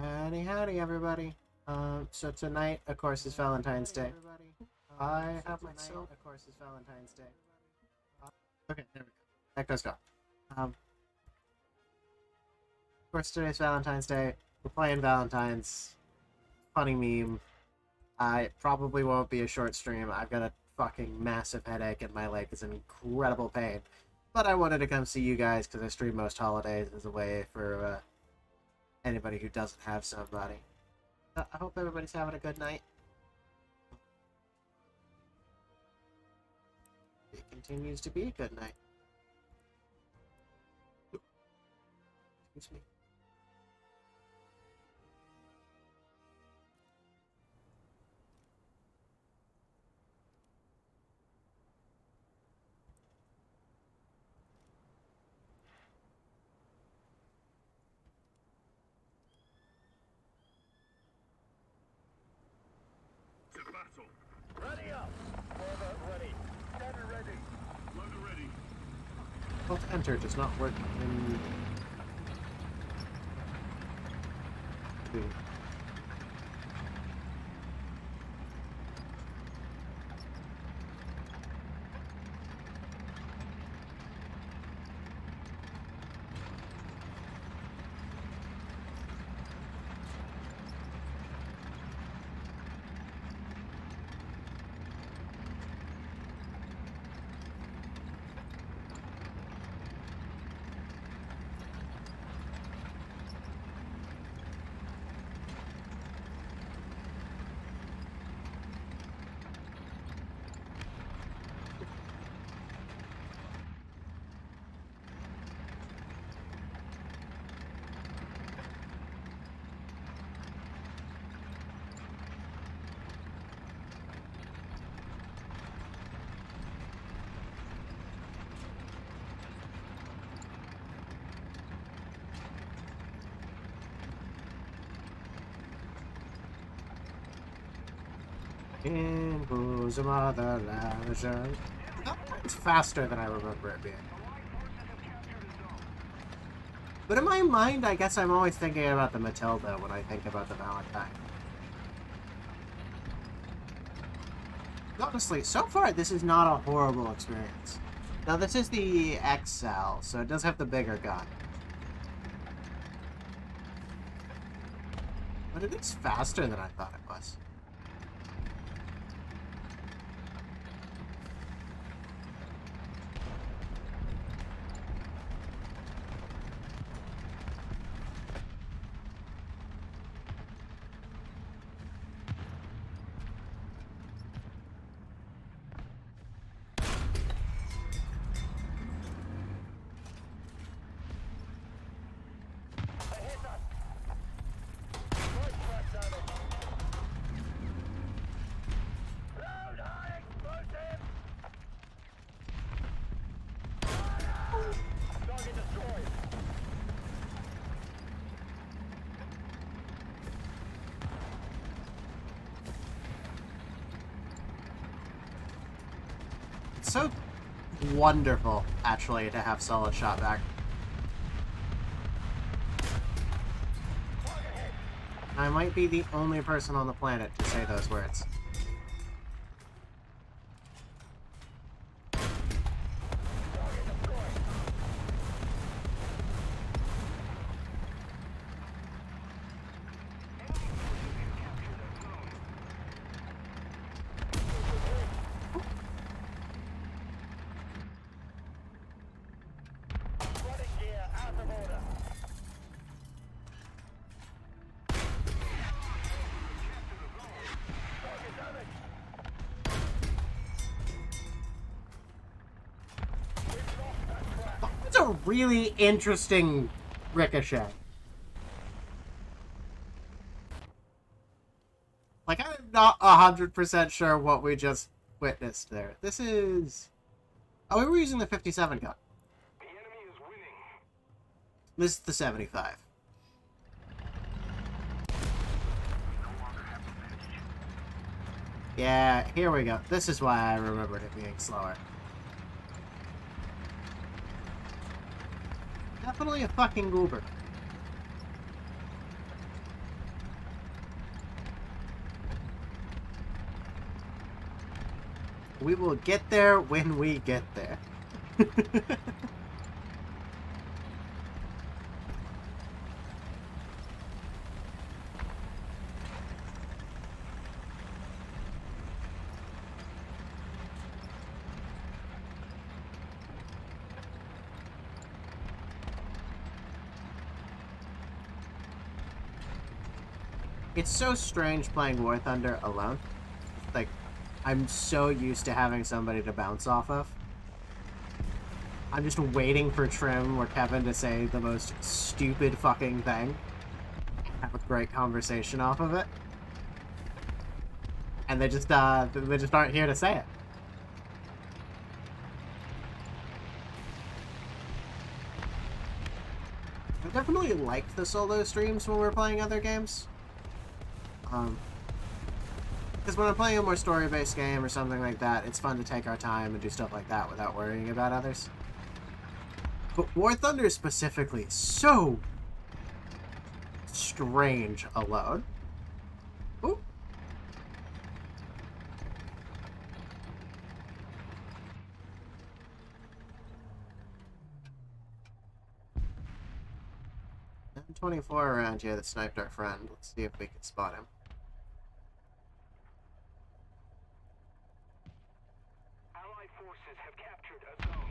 Howdy, everybody. So tonight, of course, is Valentine's Day. I have myself. Of course, is Valentine's Day. Okay, there we go. Echo's gone. Of course, today's Valentine's Day. We're playing Valentine's. Funny meme. It probably won't be a short stream. I've got a fucking massive headache and my leg is in incredible pain. But I wanted to come see you guys because I stream most holidays as a way for anybody who doesn't have somebody. I hope everybody's having a good night. It continues to be a good night. Excuse me. Ready up! Forward ready. Gunner ready. Loader ready. Alt enter does not work in... In whose motherland? It's faster than I remember it being. But in my mind, I guess I'm always thinking about the Matilda when I think about the Valentine. Honestly, so far, this is not a horrible experience. Now, this is the XL, so it does have the bigger gun. But it is faster than I thought it was. It's so wonderful, actually, to have solid shot back. I might be the only person on the planet to say those words. That's a really interesting ricochet. Like, I'm not 100% sure what we just witnessed there. This is... Oh, we were using the 57 gun. The enemy is winning. This is the 75. Yeah, here we go. This is why I remembered it being slower. Definitely a fucking goober. We will get there when we get there. It's so strange playing War Thunder alone. Like, I'm so used to having somebody to bounce off of. I'm just waiting for Trim or Kevin to say the most stupid fucking thing. Have a great conversation off of it. And they just aren't here to say it. I definitely like the solo streams when we're playing other games. Because when I'm playing a more story-based game or something like that, it's fun to take our time and do stuff like that without worrying about others. But War Thunder specifically is so strange alone. Ooh. M24 around here that sniped our friend. Let's see if we can spot him. Allied forces have captured a zone.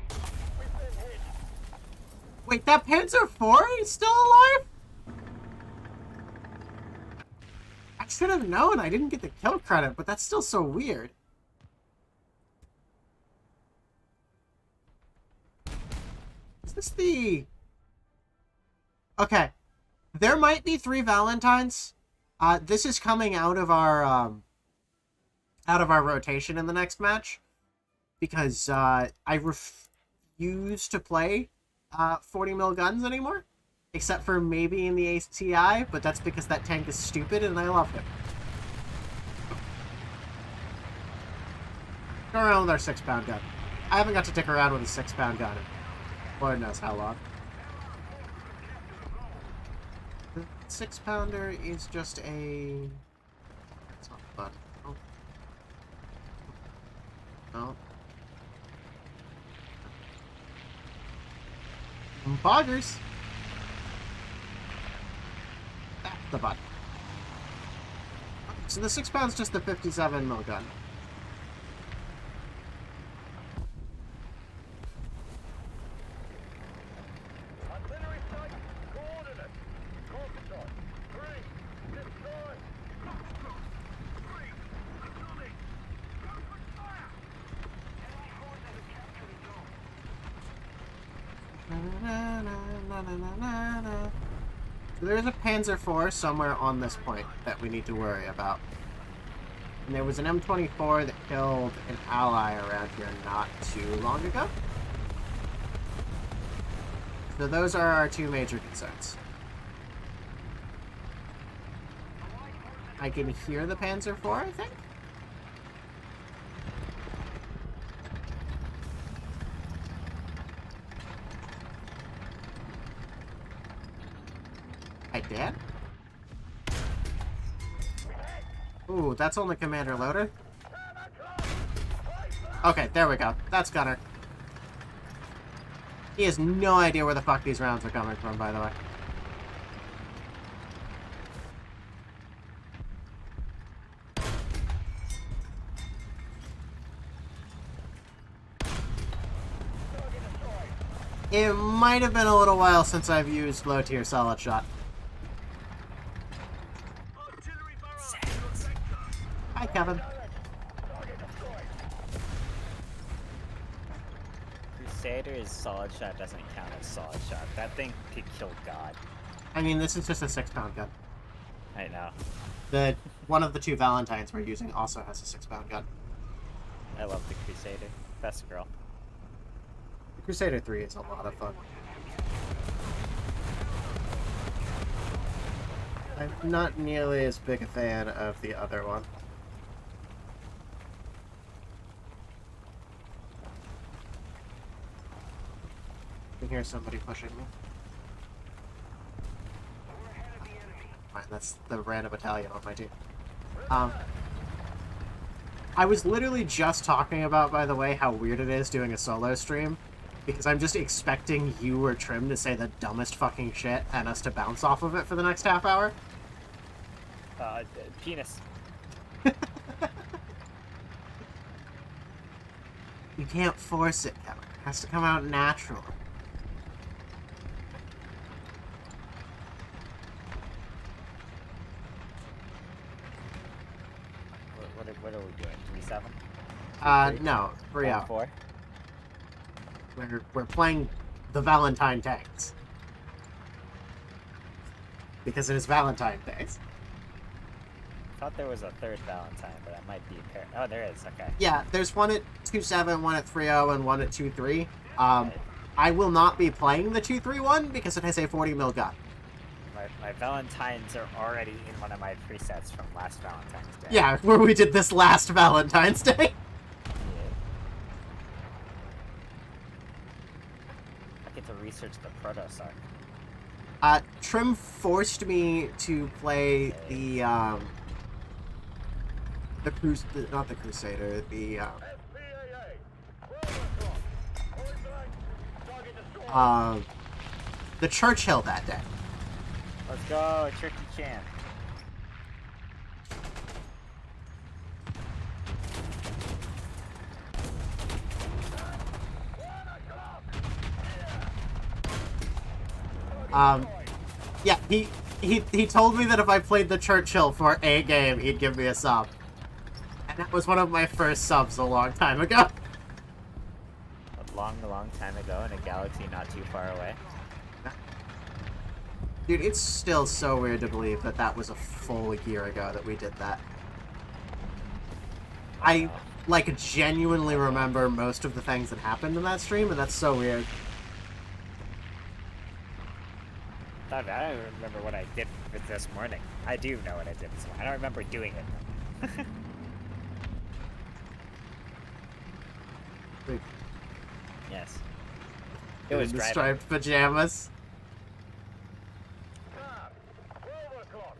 We've been hit. Wait, that Panzer IV is still alive? I should have known. I didn't get the kill credit, but that's still so weird. Is this the... Okay. There might be 3 Valentines. This is coming out of our rotation in the next match. Because, I refuse to play 40mm guns anymore, except for maybe in the ATI, but that's because that tank is stupid and I love him. Go around with our 6-pound gun. I haven't got to dick around with a 6-pound gun in Lord knows how long. The 6-pounder is just a... It's not fun. Oh. No. Boggers. That's the button. So the 6-pound's just the 57mm gun. Artillery strike. Coordinates. Concentrate. 3. Destroy. 3. Incoming. Open fire. Enemy forces have captured a zone. So there's a Panzer IV somewhere on this point that we need to worry about. And there was an M24 that killed an ally around here not too long ago. So those are our 2 major concerns. I can hear the Panzer IV, I think? I did? Ooh, that's only Commander Loader? Okay, there we go. That's Gunner. He has no idea where the fuck these rounds are coming from, by the way. It might have been a little while since I've used low-tier solid shot. Hi, Kevin. Crusader's solid shot doesn't count as solid shot. That thing could kill God. I mean, this is just a 6-pound gun. I know. One of the 2 Valentines we're using also has a 6-pound gun. I love the Crusader. Best girl. The Crusader 3 is a lot of fun. I'm not nearly as big a fan of the other one. I can hear somebody pushing me. Fine, that's the random battalion on my team. I was literally just talking about, by the way, how weird it is doing a solo stream. Because I'm just expecting you or Trim to say the dumbest fucking shit and us to bounce off of it for the next half hour. Penis. You can't force it, Kevin. It has to come out natural. What are we doing? 3-7? No, 3-0. 4? We're playing the Valentine tanks. Because it is Valentine Days. I thought there was a third Valentine, but that might be a pair. Oh, there is. Okay. Yeah, there's one at 2-7, one at 3-0, and one at 2-3. Right. I will not be playing the 2-3 one because it has a 40 mil gun. My Valentines are already in one of my presets from last Valentine's Day. Yeah, where we did this last Valentine's Day. Yeah. I get to research the Protosark. Trim forced me to play not the Crusader, the Churchill that day. Let's go, Turkey Chan. Yeah, he told me that if I played the Churchill for a game, he'd give me a sub. And that was one of my first subs a long time ago. A long time ago in a galaxy not too far away. Dude, it's still so weird to believe that that was a full year ago that we did that. I, like, genuinely remember most of the things that happened in that stream, and that's so weird. I don't remember what I did this morning. I do know what I did this morning. I don't remember doing it. Wait, Yes. It was in the driving. striped pajamas.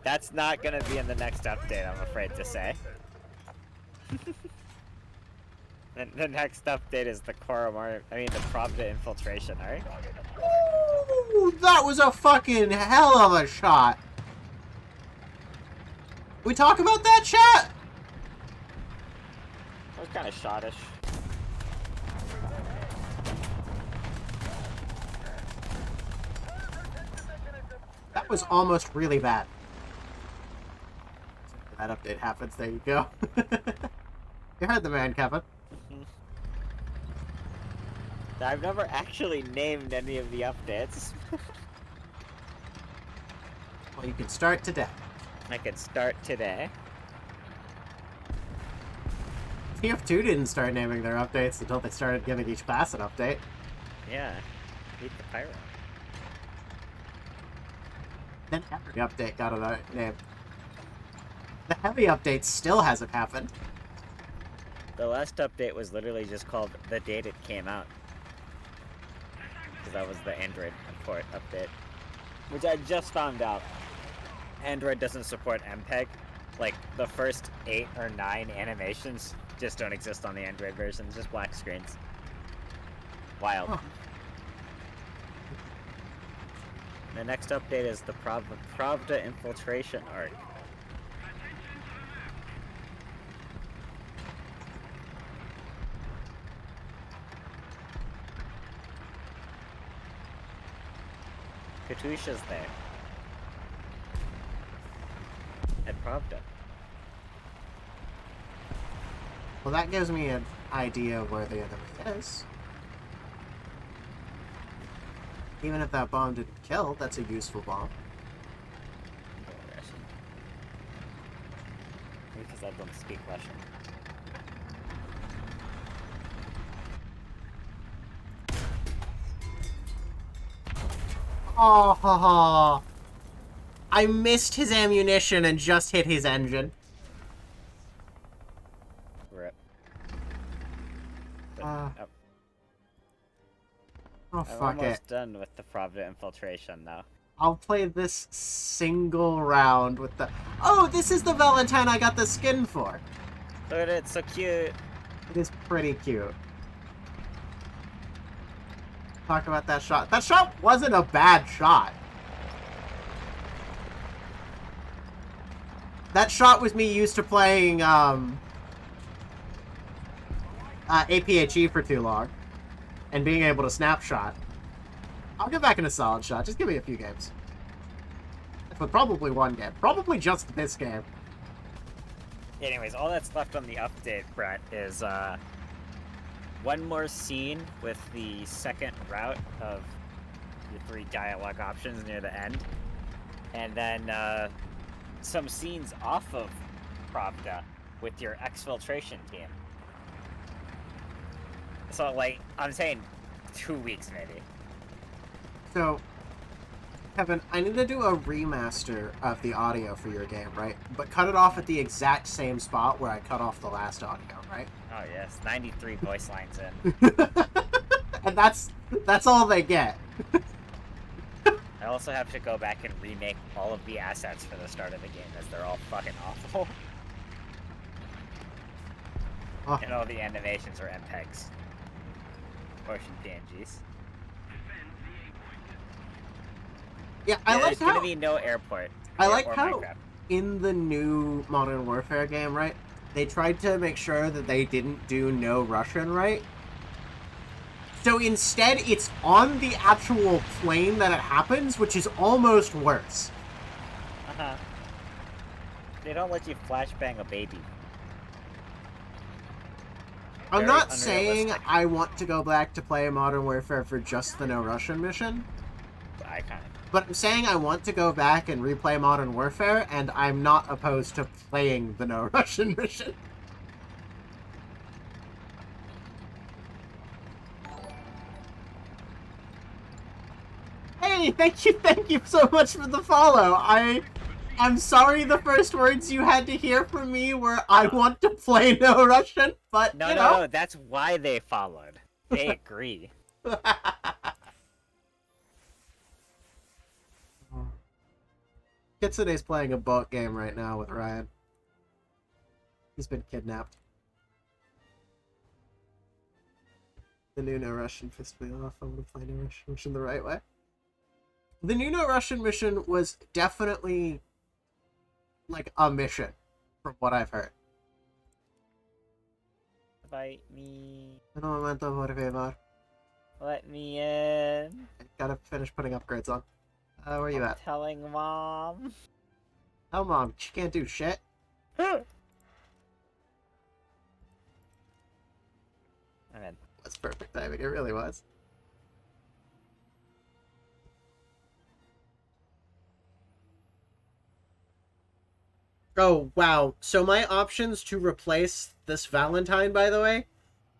That's not gonna be in the next update, I'm afraid to say. The next update is the the Pravda infiltration, alright? Ooh, that was a fucking hell of a shot. We talk about that, chat? That was kinda shottish. That was almost really bad. That update happens, there you go. You heard the man, Kevin. I've never actually named any of the updates. Well, you can start today. I could start today. TF2 didn't start naming their updates until they started giving each class an update. Yeah. Beat the pyro. Then every update got a name. The heavy update still hasn't happened. The last update was literally just called the date it came out. Because that was the Android port update. Which I just found out. Android doesn't support MPEG. Like, the first 8 or 9 animations just don't exist on the Android version. It's just black screens. Wild. Huh. The next update is the Pravda infiltration arc. Katusha's there. At Pravda. Well, that gives me an idea of where the enemy is. Even if that bomb didn't kill, that's a useful bomb. Russian. Maybe because I don't speak Russian. Oh, ha, ha. I missed his ammunition and just hit his engine. Rip. But, Oh, I'm fuck it. almost done with the Pravda infiltration now. I'll play this single round with the... Oh, this is the Valentine I got the skin for. Look at it, it's so cute. It is pretty cute. Talk about that shot. That shot wasn't a bad shot. That shot was me used to playing APHE for too long and being able to snapshot. I'll get back into solid shot. Just give me a few games. But probably one game. Probably just this game. Anyways, all that's left on the update, Brett, is one more scene with the second route of your 3 dialogue options near the end, and then some scenes off of Pravda with your exfiltration team. So, like, I'm saying 2 weeks maybe. So, Kevin, I need to do a remaster of the audio for your game, right? But cut it off at the exact same spot where I cut off the last audio, right? Oh yes, 93 voice lines in. And that's all they get. I also have to go back and remake all of the assets for the start of the game, as they're all fucking awful. Oh. And all the animations are MPEGs. Motion PNGs. Yeah, I like There's how gonna be no airport. I like or how Minecraft. in the new Modern Warfare game, right? They tried to make sure that they didn't do no Russian, right? So instead, it's on the actual plane that it happens, which is almost worse. Uh-huh. They don't let you flashbang a baby. I'm Very not saying unrealistic. I want to go back to play Modern Warfare for just the no Russian mission, I kind of. but I'm saying I want to go back and replay Modern Warfare, and I'm not opposed to playing the no Russian mission. Hey, thank you so much for the follow. I'm sorry the first words you had to hear from me were I want to play no Russian, but No, you no, know. no. That's why they followed. They agree. Kitsune's playing a boat game right now with Ryan. He's been kidnapped. The new no Russian pissed me off. I want to play no Russian mission the right way. The new no Russian mission was definitely like a mission, from what I've heard. Invite me. Un momento, por favor. Let me in. I gotta finish putting upgrades on. Where you I'm at? telling mom. Oh, Mom, she can't do shit. I'm in. That's perfect timing. It really was. Oh, wow. So my options to replace this Valentine, by the way,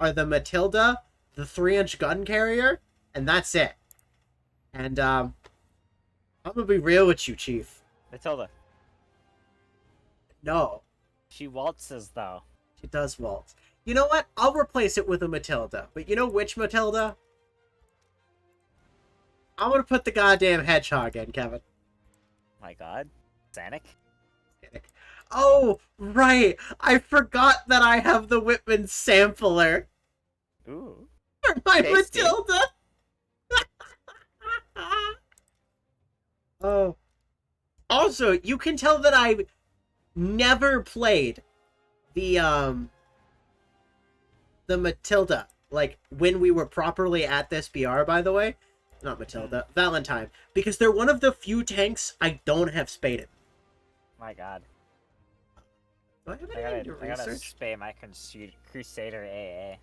are the Matilda, the 3-inch gun carrier, and that's it. And, I'm gonna be real with you, Chief. Matilda. No, She waltzes though. she does waltz. You know what? I'll replace it with a Matilda. But you know which Matilda? I'm gonna put the goddamn hedgehog in, Kevin. My god. Sanic? Oh, right. I forgot that I have the Whitman sampler Ooh. for my Tasty. Matilda. Oh. Also, you can tell that I've never played the Matilda, like, when we were properly at this BR, by the way. Not Matilda, Valentine. Because they're one of the few tanks I don't have spaded. My god. Do I have I anything to gotta research? spay my Crusader AA.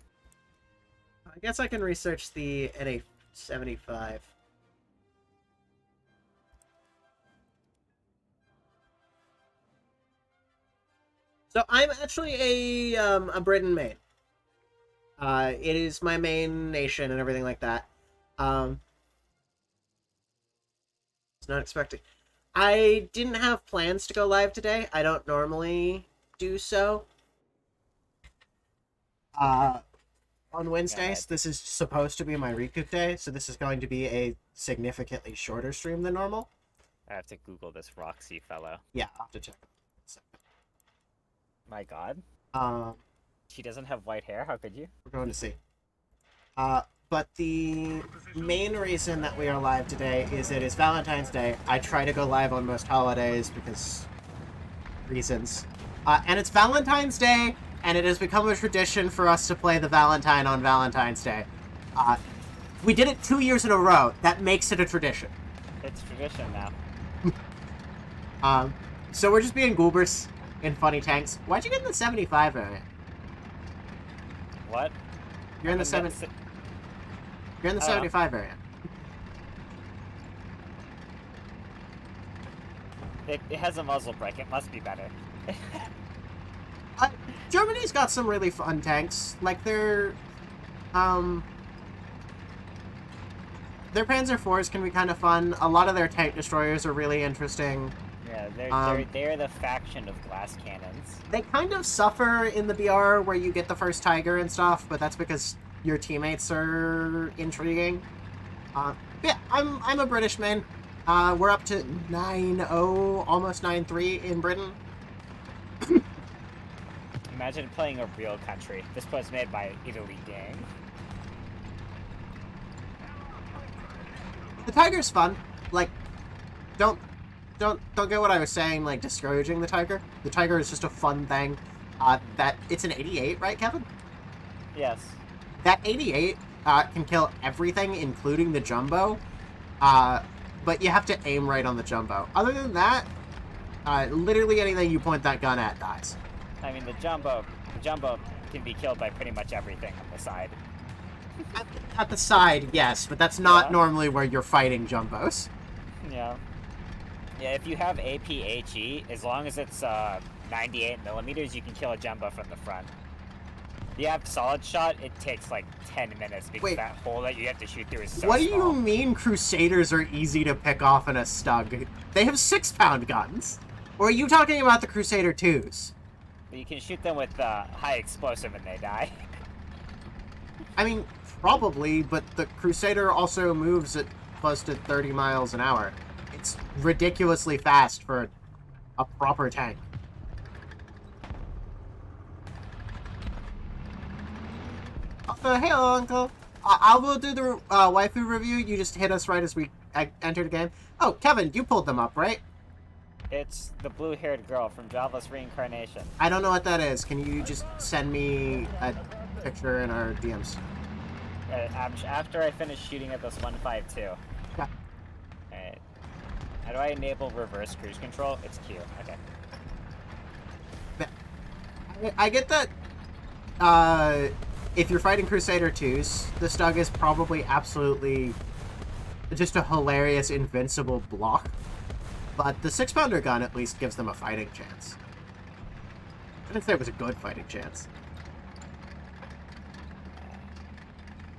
I guess I can research the NA-75. So I'm actually a Britain main. It is my main nation and everything like that. It's not expecting. I didn't have plans to go live today. I don't normally do so. On Wednesdays, this is supposed to be my recoup day, so this is going to be a significantly shorter stream than normal. I have to Google this Roxy fellow. Yeah, I'll have to check. So, My god. She doesn't have white hair. How could you? We're going to see. But the main reason that we are live today is it is Valentine's Day. I try to go live on most holidays because reasons. And it's Valentine's Day, and it has become a tradition for us to play the Valentine on Valentine's Day. We did it 2 years in a row. That makes it a tradition. It's tradition now. So we're just being goobers in funny tanks. Why'd you get in the 75 variant? What? You're in the I'm 75 variant. It has a muzzle brake. It must be better. Germany's got some really fun tanks. Like their Panzer IVs can be kind of fun. A lot of their tank destroyers are really interesting. Yeah, they're the faction of glass cannons. They kind of suffer in the BR where you get the first Tiger and stuff, but that's because your teammates are intriguing. Yeah, I'm a British man. We're up to 9-0, almost 9-3 in Britain. Imagine playing a real country. This was made by Italy gang. The Tiger's fun. Like, don't get what I was saying, like, discouraging the Tiger. The Tiger is just a fun thing. That it's an 88, right, Kevin? Yes. That 88 can kill everything, including the Jumbo. But you have to aim right on the Jumbo. Other than that, literally anything you point that gun at dies. I mean, the Jumbo can be killed by pretty much everything on the side. At the side, yes, but that's not normally where you're fighting Jumbos. Yeah. Yeah, if you have APHE, as long as it's 98 millimeters, you can kill a Jumbo from the front. If you have solid shot, it takes like 10 minutes because that hole that you have to shoot through is so What do small. you mean Crusaders are easy to pick off in a Stug? They have 6-pound guns. Or are you talking about the Crusader 2s? You can shoot them with high explosive and they die. I mean, probably, but the Crusader also moves at close to 30 miles an hour. It's ridiculously fast for a proper tank. Hey, Uncle. I will do the waifu review. You just hit us right as we enter the game. Oh, Kevin, you pulled them up, right? It's the blue-haired girl from Jobless Reincarnation. I don't know what that is. Can you just send me a picture in our DMs? After I finish shooting at this 152. Yeah. Alright. How do I enable reverse cruise control? It's Q. Okay. I get that if you're fighting Crusader 2s, the Stug is probably absolutely just a hilarious, invincible block. But the 6-pounder gun at least gives them a fighting chance. I didn't say it was a good fighting chance.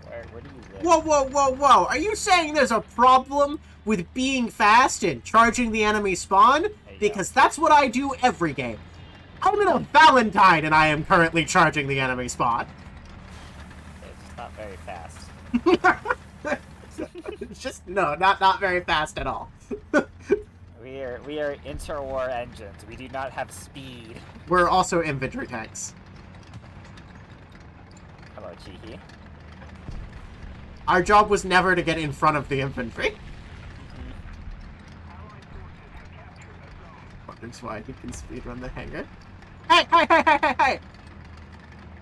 Where do you live? Whoa, whoa, whoa, whoa! Are you saying there's a problem with being fast and charging the enemy spawn? Because that's what I do every game. I'm in a Valentine and I am currently charging the enemy spawn. It's not very fast. It's just, no, not very fast at all. We are interwar engines. We do not have speed. We're also infantry tanks. Hello, Chihi. Our job was never to get in front of the infantry. Wonders why he can speedrun the hangar. Hey!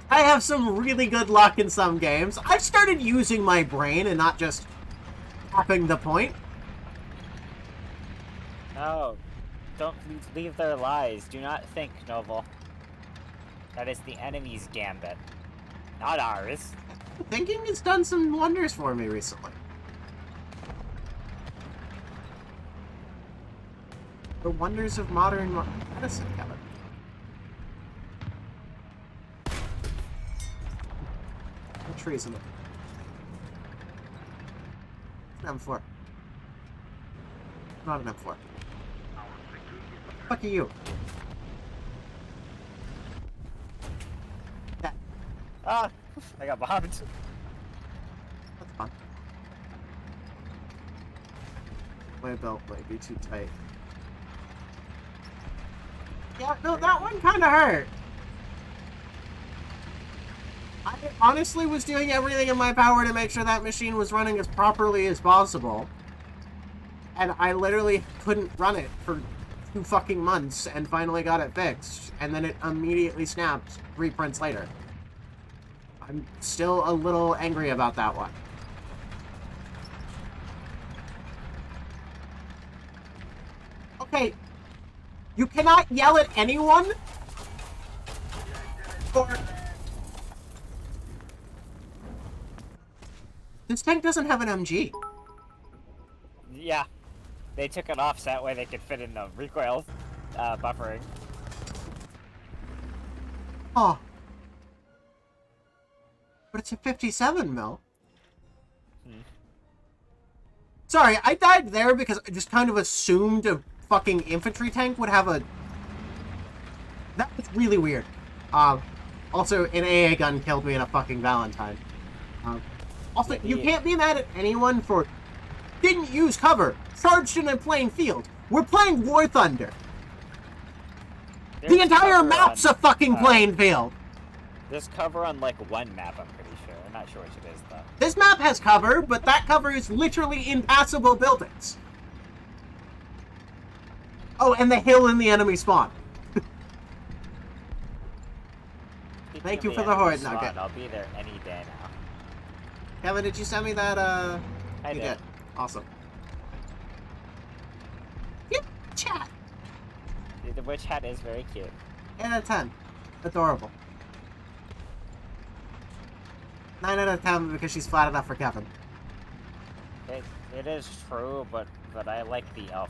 I have some really good luck in some games. I've started using my brain and not just tapping the point. No. Don't leave their lies. Do not think, Noble. That is the enemy's gambit. Not ours. Thinking has done some wonders for me recently. The wonders of modern medicine, Kevin. What trees in it? It's an M4. Not an M4. Fuck are you? That. Ah! I got bombed. That's fun. My belt might be too tight. Yeah, no, that one kind of hurt. I honestly was doing everything in my power to make sure that machine was running as properly as possible. And I literally couldn't run it for 2 fucking months and finally got it fixed. And then it immediately snapped 3 prints later. I'm still a little angry about that one. Okay, you cannot yell at anyone for... This tank doesn't have an MG. Yeah, they took it off so that way they could fit in the recoil buffering. Oh. But it's a 57 mil. Sorry, I died there because I just kind of assumed a fucking infantry tank would have a... That was really weird. Also, an AA gun killed me in a fucking Valentine. Also, you can't be mad at anyone for... Didn't use cover. Charged in a plain field. We're playing War Thunder. The entire map's a fucking plain field. There's cover on like one map, I'm pretty sure. I'm not sure which it is though. This map has cover, but that cover is literally impassable buildings. Oh, and the hill in the enemy spawn. Thank you for the horde nugget. I'll be there any day now. Kevin, did you send me that, I you did. Awesome. Yep, chat. The witch hat is very cute. 8 out of 10. Adorable. 9 out of 10 because she's flat enough for Kevin. It is true, but I like the elf.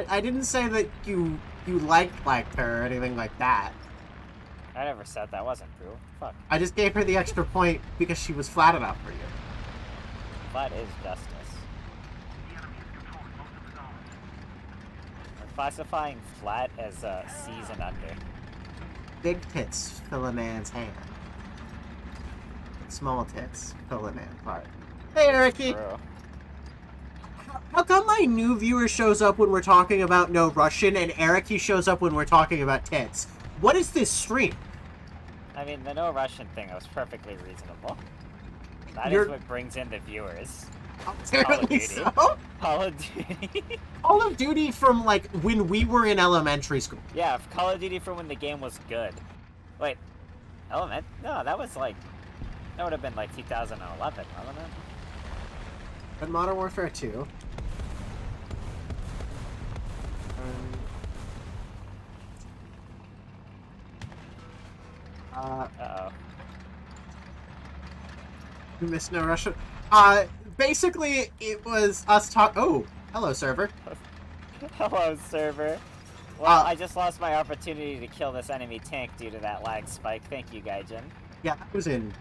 I didn't say that you liked her or anything like that. I never said that wasn't true. Fuck. I just gave her the extra point because she was flat enough for you. Flat is justice. We're classifying flat as C's and under. Big tits fill a man's hand. Small tits fill a man's heart. Hey, Ericy! True. How come my new viewer shows up when we're talking about no Russian and Ericy shows up when we're talking about tits? What is this stream? I mean, the no Russian thing was perfectly reasonable. That You're- is what brings in the viewers. Apparently Duty. so. Call of Duty. Call of Duty from, like, when we were in elementary school. Yeah, Call of Duty from when the game was good. Wait, Element? No, that was like... That would have been like 2011, wasn't it? But Modern Warfare 2. Uh-oh. You missed no Russian. Basically, it was us talk. Oh, hello, server. Hello, server. Well, Uh, I just lost my opportunity to kill this enemy tank due to that lag spike. Thank you, Gaijin. Yeah, that was in.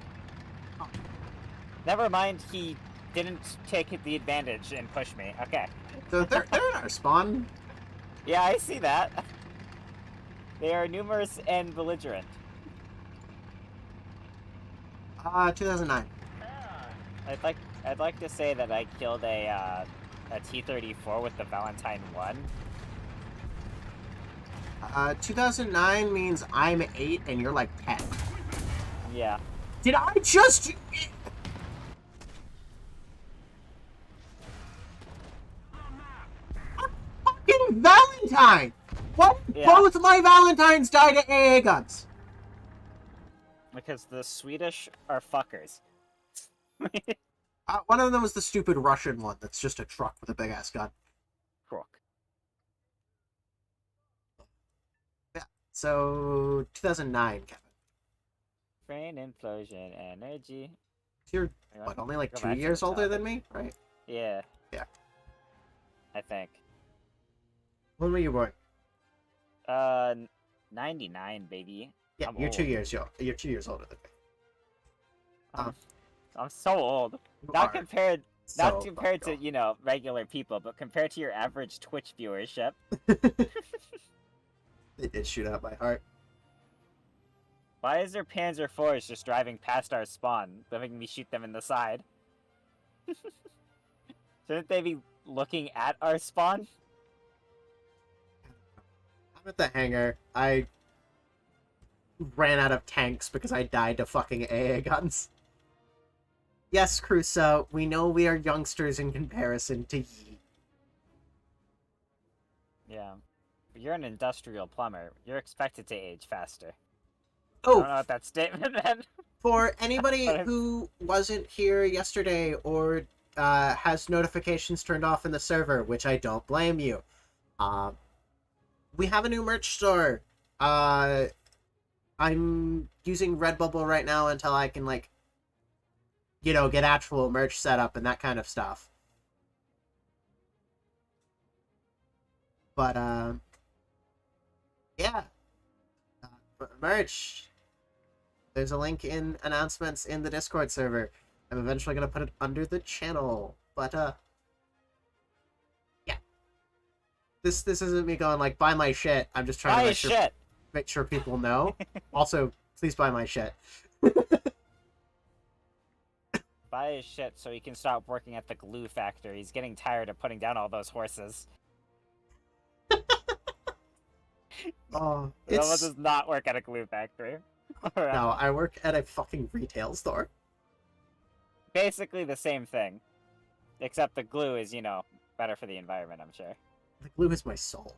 Never mind, he didn't take the advantage and push me. Okay. So they're in our spawn. Yeah, I see that. They are numerous and belligerent. 2009. I'd like to say that I killed a T-34 with the Valentine 1. 2009 means I'm 8 and you're like 10. Yeah. Did I just... Fucking Valentine! What? Yeah. Both my Valentines died to AA guns. Because the Swedish are fuckers. One of them was the stupid Russian one that's just a truck with a big-ass gun. Crook. Yeah. So, 2009, Kevin. Brain implosion energy. You're, what, only like Go 2 back to years the older top. than me, right? Yeah. Yeah. I think. When were you born? 99, baby. Yeah, I'm you're old. 2 years. You're 2 years older than me. I'm so old. You Not are compared, so not compared to, fucking you know, regular people, but compared to your average Twitch viewership. old. They did shoot out my heart. Why is there Panzer IVs just driving past our spawn, letting me shoot them in the side? Shouldn't they be looking at our spawn? I'm at the hangar. ran out of tanks because I died to fucking AA guns. Yes, Crusoe, we know we are youngsters in comparison to ye. Yeah. You're an industrial plumber. You're expected to age faster. I don't know Oh, what that statement meant. for anybody But who wasn't here yesterday or has notifications turned off in the server, which I don't blame you, we have a new merch store. I'm using Redbubble right now until I can, like, you know, get actual merch set up and that kind of stuff. But, yeah. Merch. There's a link in announcements in the Discord server. I'm eventually going to put it under the channel. But, yeah. This isn't me going, like, buy my shit. I'm just trying buy to his shit. make sure people know. Also, please buy my shit. Buy his shit so he can stop working at the glue factory. He's getting tired of putting down all those horses. Oh, Someone it's... does not work at a glue factory. No, I work at a fucking retail store. Basically the same thing. Except the glue is, you know, better for the environment, I'm sure. The glue is my soul.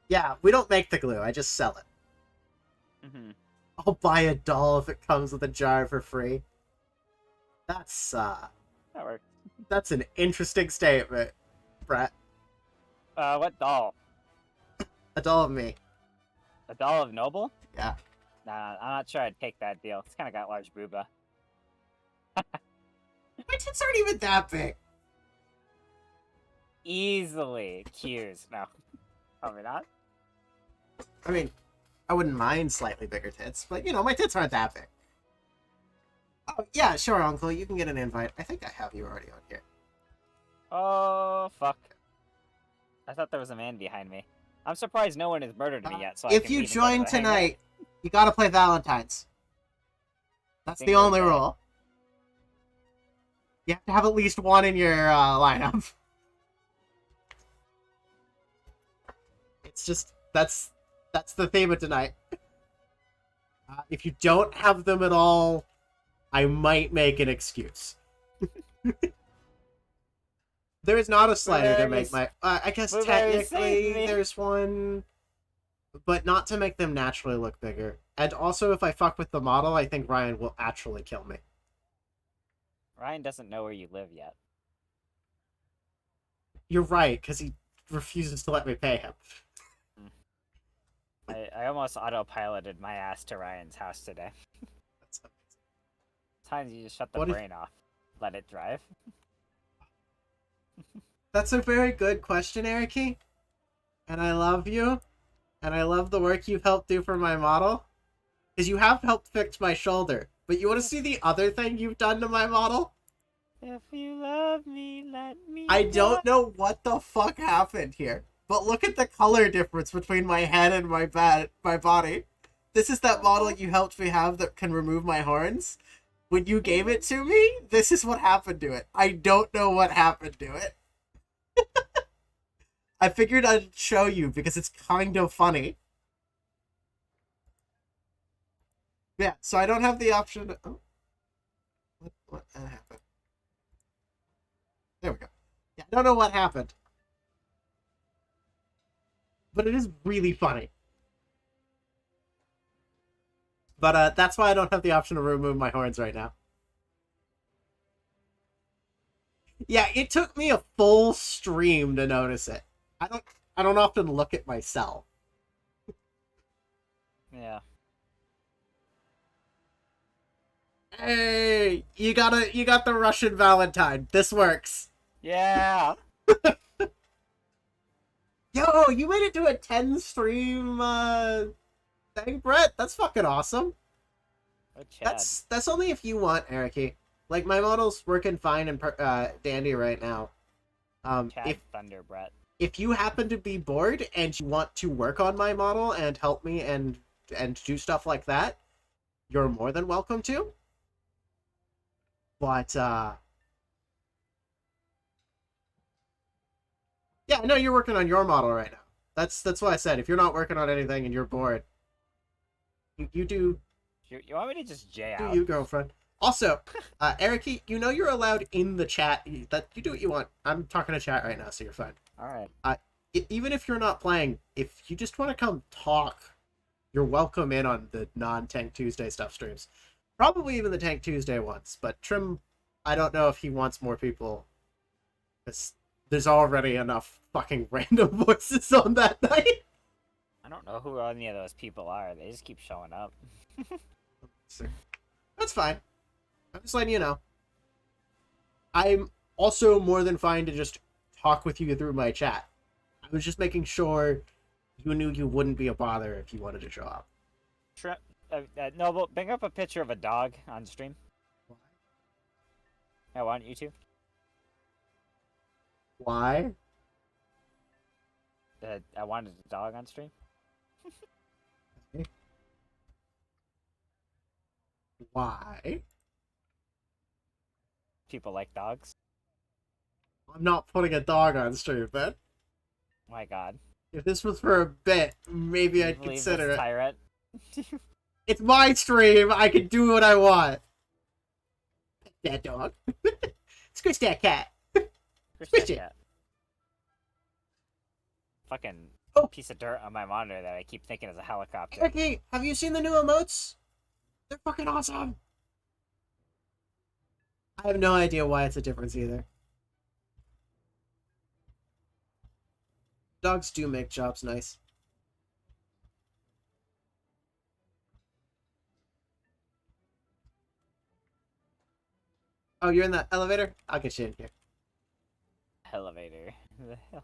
Yeah, we don't make the glue, I just sell it. Mm-hmm. I'll buy a doll if it comes with a jar for free. That's, That works. that's an interesting statement, Brett. What doll? A doll of me. A doll of Noble? Yeah. Nah, I'm not sure I'd take that deal. It's kind of got large booba. My tits aren't even that big. Easily cues. No. Probably not. I mean, I wouldn't mind slightly bigger tits, but, you know, my tits aren't that big. Oh, yeah, sure, Uncle, you can get an invite. I think I have you already on here. Oh, fuck. I thought there was a man behind me. I'm surprised no one has murdered me yet, so I If can you leave and go to join the hangar. tonight, you gotta play Valentine's. That's the Bingo only day. rule. You have to have at least one in your lineup. It's just, that's the theme of tonight. If you don't have them at all, I might make an excuse. There is not a slider to make my... I guess Blueberry, save technically me. there's one, but not to make them naturally look bigger. And also, if I fuck with the model, I think Ryan will actually kill me. Ryan doesn't know where you live yet. You're right, because he refuses to let me pay him. I almost autopiloted my ass to Ryan's house today. That's Sometimes you just shut the What if- brain off. Let it drive. That's a very good question, Ericy. And I love you. And I love the work you've helped do for my model. Because you have helped fix my shoulder. But you want to see the other thing you've done to my model? If you love me, let me I don't know what the fuck happened here. But look at the color difference between my head and my body. This is that model you helped me have that can remove my horns. When you gave it to me, this is what happened to it. I don't know what happened to it. I figured I'd show you because it's kind of funny. Yeah, so I don't have the option to... Oh. What happened? There we go. Yeah, I don't know what happened. But it is really funny. But that's why I don't have the option to remove my horns right now. Yeah, it took me a full stream to notice it. I don't often look at myself. Yeah. Hey, you got the Russian Valentine. This works. Yeah. Yo, you made it to a 10 stream thing, Brett. That's fucking awesome. Oh, Chad. That's only if you want, Ericy. Like, my model's working fine and dandy right now. Chad Thunder Brett. If you happen to be bored and you want to work on my model and help me and do stuff like that, you're more than welcome to. But Yeah, I know you're working on your model right now. That's why I said if you're not working on anything and you're bored, you do You want me to just J do out? you, girlfriend. Also, Eric, you know you're allowed in the chat. That you do what you want. I'm talking to chat right now, so you're fine. All right. Even if you're not playing, if you just want to come talk, you're welcome in on the non-Tank Tuesday stuff streams. Probably even the Tank Tuesday ones. But Trim, I don't know if he wants more people. Because there's already enough fucking random voices on that night. I don't know who any of those people are. They just keep showing up. That's fine. I'm just letting you know. I'm also more than fine to just talk with you through my chat. I was just making sure you knew you wouldn't be a bother if you wanted to show up. Noble, bring up a picture of a dog on stream. Yeah, why don't you two? Why? I wanted a dog on stream. Why? People like dogs. I'm not putting a dog on stream, man. My God. If this was for a bit, maybe You I'd believe consider this it. Tyrant? It's my stream. I can do what I want. That dog. Squish that cat. Squish it. that cat. Fucking Oh. piece of dirt on my monitor that I keep thinking is a helicopter. Eric, have you seen the new emotes? They're fucking awesome. I have no idea why it's a difference either. Dogs do make jobs nice. Oh, you're in the elevator? I'll get you in here. Elevator. Who the hell?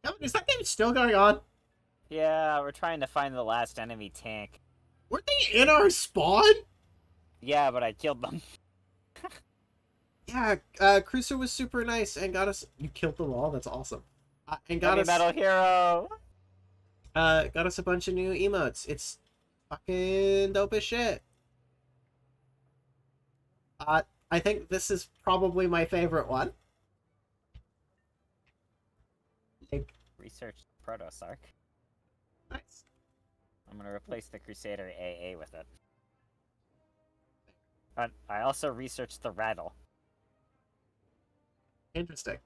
Oh, is that game still going on? Yeah, we're trying to find the last enemy tank. Weren't they in our spawn? Yeah, but I killed them. Yeah, Cruiser was super nice and got us. You killed them all. That's awesome. And got Heavy us. Metal Hero. Got us a bunch of new emotes. It's fucking dope as shit. I think this is probably my favorite one. Like, Research Protosark. nice. I'm gonna replace the Crusader AA with it. And I also researched the Rattle. Interesting.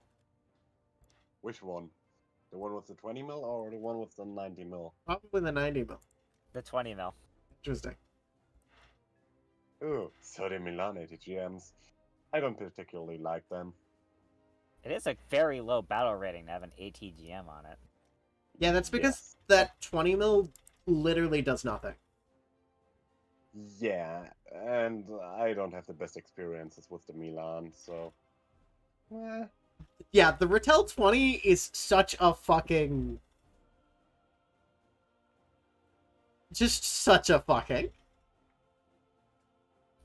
Which one? The one with the 20 mil or the one with the 90 mil? Probably the 90 mil. The 20 mil. Interesting. Ooh, so the Milan ATGMs. I don't particularly like them. It is a very low battle rating to have an ATGM on it. Yeah, that's because Yes. that 20 mil literally does nothing. Yeah, and I don't have the best experiences with the Milan, so... Yeah, the Ratel 20 is such a fucking... Just such a fucking...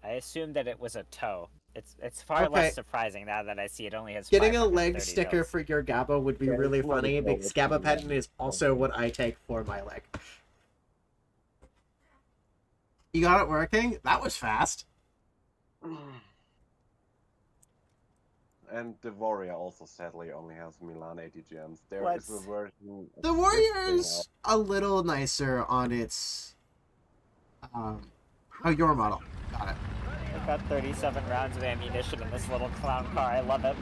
I assumed that it was a toe. It's far Okay. less surprising now that I see it only has Getting a leg 530 sticker mils. for your Gabba would be Yeah, really it's not funny, a because problem. Gabapentin is also what I take for my leg. You got it working? That was fast. And the Warrior also sadly only has Milan ATGMs. There What? is a version... of The this Warrior's thing a little nicer on its... Oh, your model. Got it. I've got 37 rounds of ammunition in this little clown car. I love it.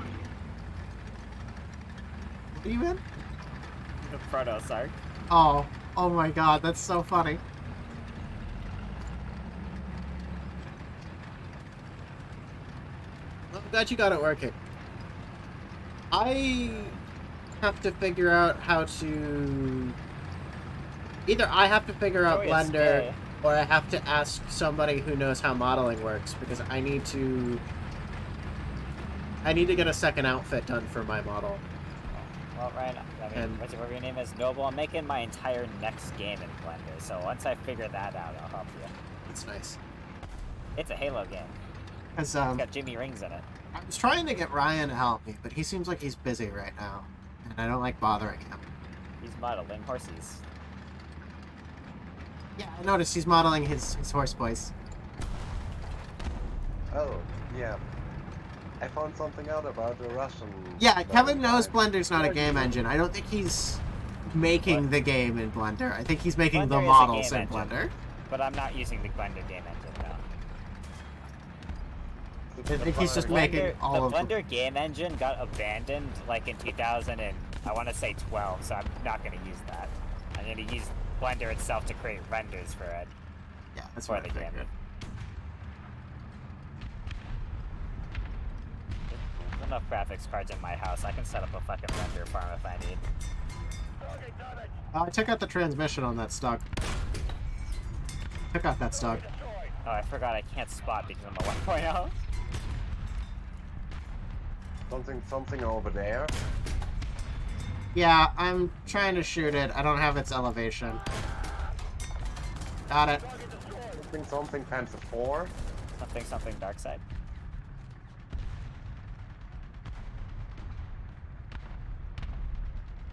What are you in? The Protosark. Oh my god, that's so funny. Well, I'm glad you got it working. I have to figure out how to... Either I have to figure out Oh, yes, Blender, yeah. or I have to ask somebody who knows how modeling works, because I need to get a second outfit done for my model. Well, Ryan, I mean, And- whatever your name is, Noble, I'm making my entire next game in Blender, so once I figure that out, I'll help you. It's nice. It's a Halo game. Because, It's got Jimmy Rings in it. I was trying to get Ryan to help me, but he seems like he's busy right now, and I don't like bothering him. He's modeling horses. Yeah, I noticed he's modeling his horse boys. Oh, yeah. I found something out about the Russian. Yeah, Kevin knows Valentine. Blender's not a game engine. I don't think he's making the game in Blender. I think he's making the Blender is a models game in engine. Blender. But I'm not using the Blender game engine now. I think he's just Blender, making all the of them. Blender game engine got abandoned like in 2000 and I want to say 12, so I'm not going to use that. I'm going to use Blender itself to create renders for it. Yeah, that's For what I the game. figured. There's enough graphics cards in my house. I can set up a fucking render farm if I need. I took out the transmission on that Stug. Took out that Stug. Oh, I forgot I can't spot because I'm a 1.0. Something over there. Yeah, I'm trying to shoot it. I don't have its elevation. Got it. Something Panther 4. Something dark side.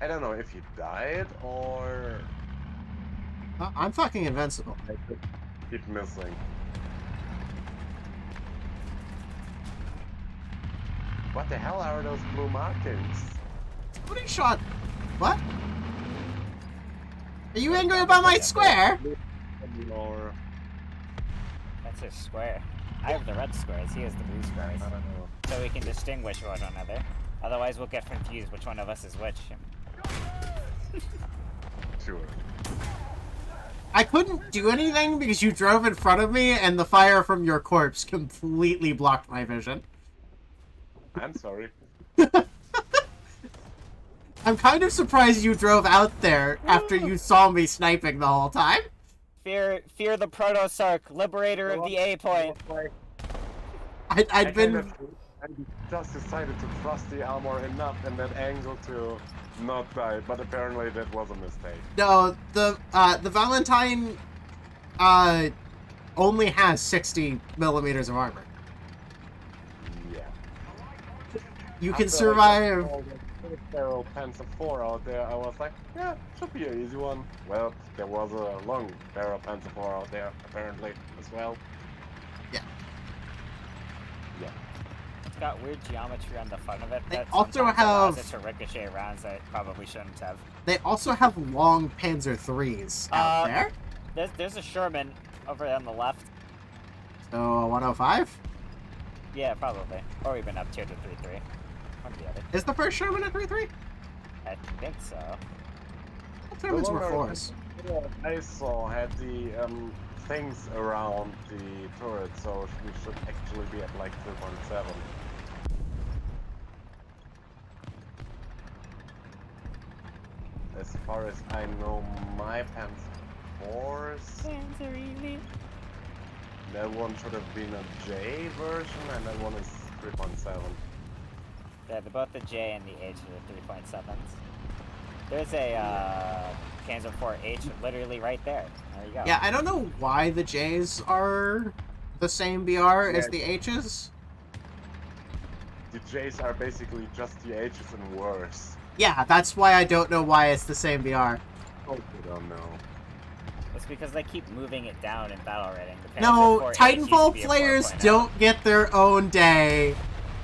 I don't know if you died or I'm fucking invincible. I could keep missing. What the hell are those blue markings? What are you shot? What? Are you angry about my square? Or That's his square. I have the red squares, he has the blue squares. I don't know. So we can distinguish one another. Otherwise we'll get confused which one of us is which. Sure. I couldn't do anything because you drove in front of me and the fire from your corpse completely blocked my vision. I'm sorry. I'm kind of surprised you drove out there after you saw me sniping the whole time. Fear the Protosark, liberator of the A point. I'd been... I just decided to trust the armor enough in that angle to not die, but apparently that was a mistake. No, the Valentine only has 60 millimeters of armor. Yeah. You can After I survive. got all the barrel Panzer 4 out there, I was like, yeah, should be an easy one. Well, there was a long barrel Panzer 4 out there, apparently, as well. Yeah. Yeah. It's got weird geometry on the front of it. They that also sometimes allows have- it to ricochet rounds that it probably shouldn't have. They also have long Panzer IIIs out there. There's a Sherman over on the left. So, a 105? Yeah, probably. Or even up tier to 3-3. One or the other. Is the first Sherman a 3-3? I think so. What Shermans were longer- 4s? Yeah, I saw had the things around the turret, so we should actually be at like 3.7. As far as I know, my Panzer 4s, that one should have been a J version, and that one is 3.7. Yeah, they're both the J and the H are the 3.7s. There's a Panzer 4H literally right there. There you go. Yeah, I don't know why the J's are the same BR as Yeah. the H's. The J's are basically just the H's and worse. Yeah, that's why I don't know why it's the same BR. Oh, I don't know. It's because they keep moving it down in battle rating. The Panzer No, 4H used to Titanfall be a players 4.0. don't get their own day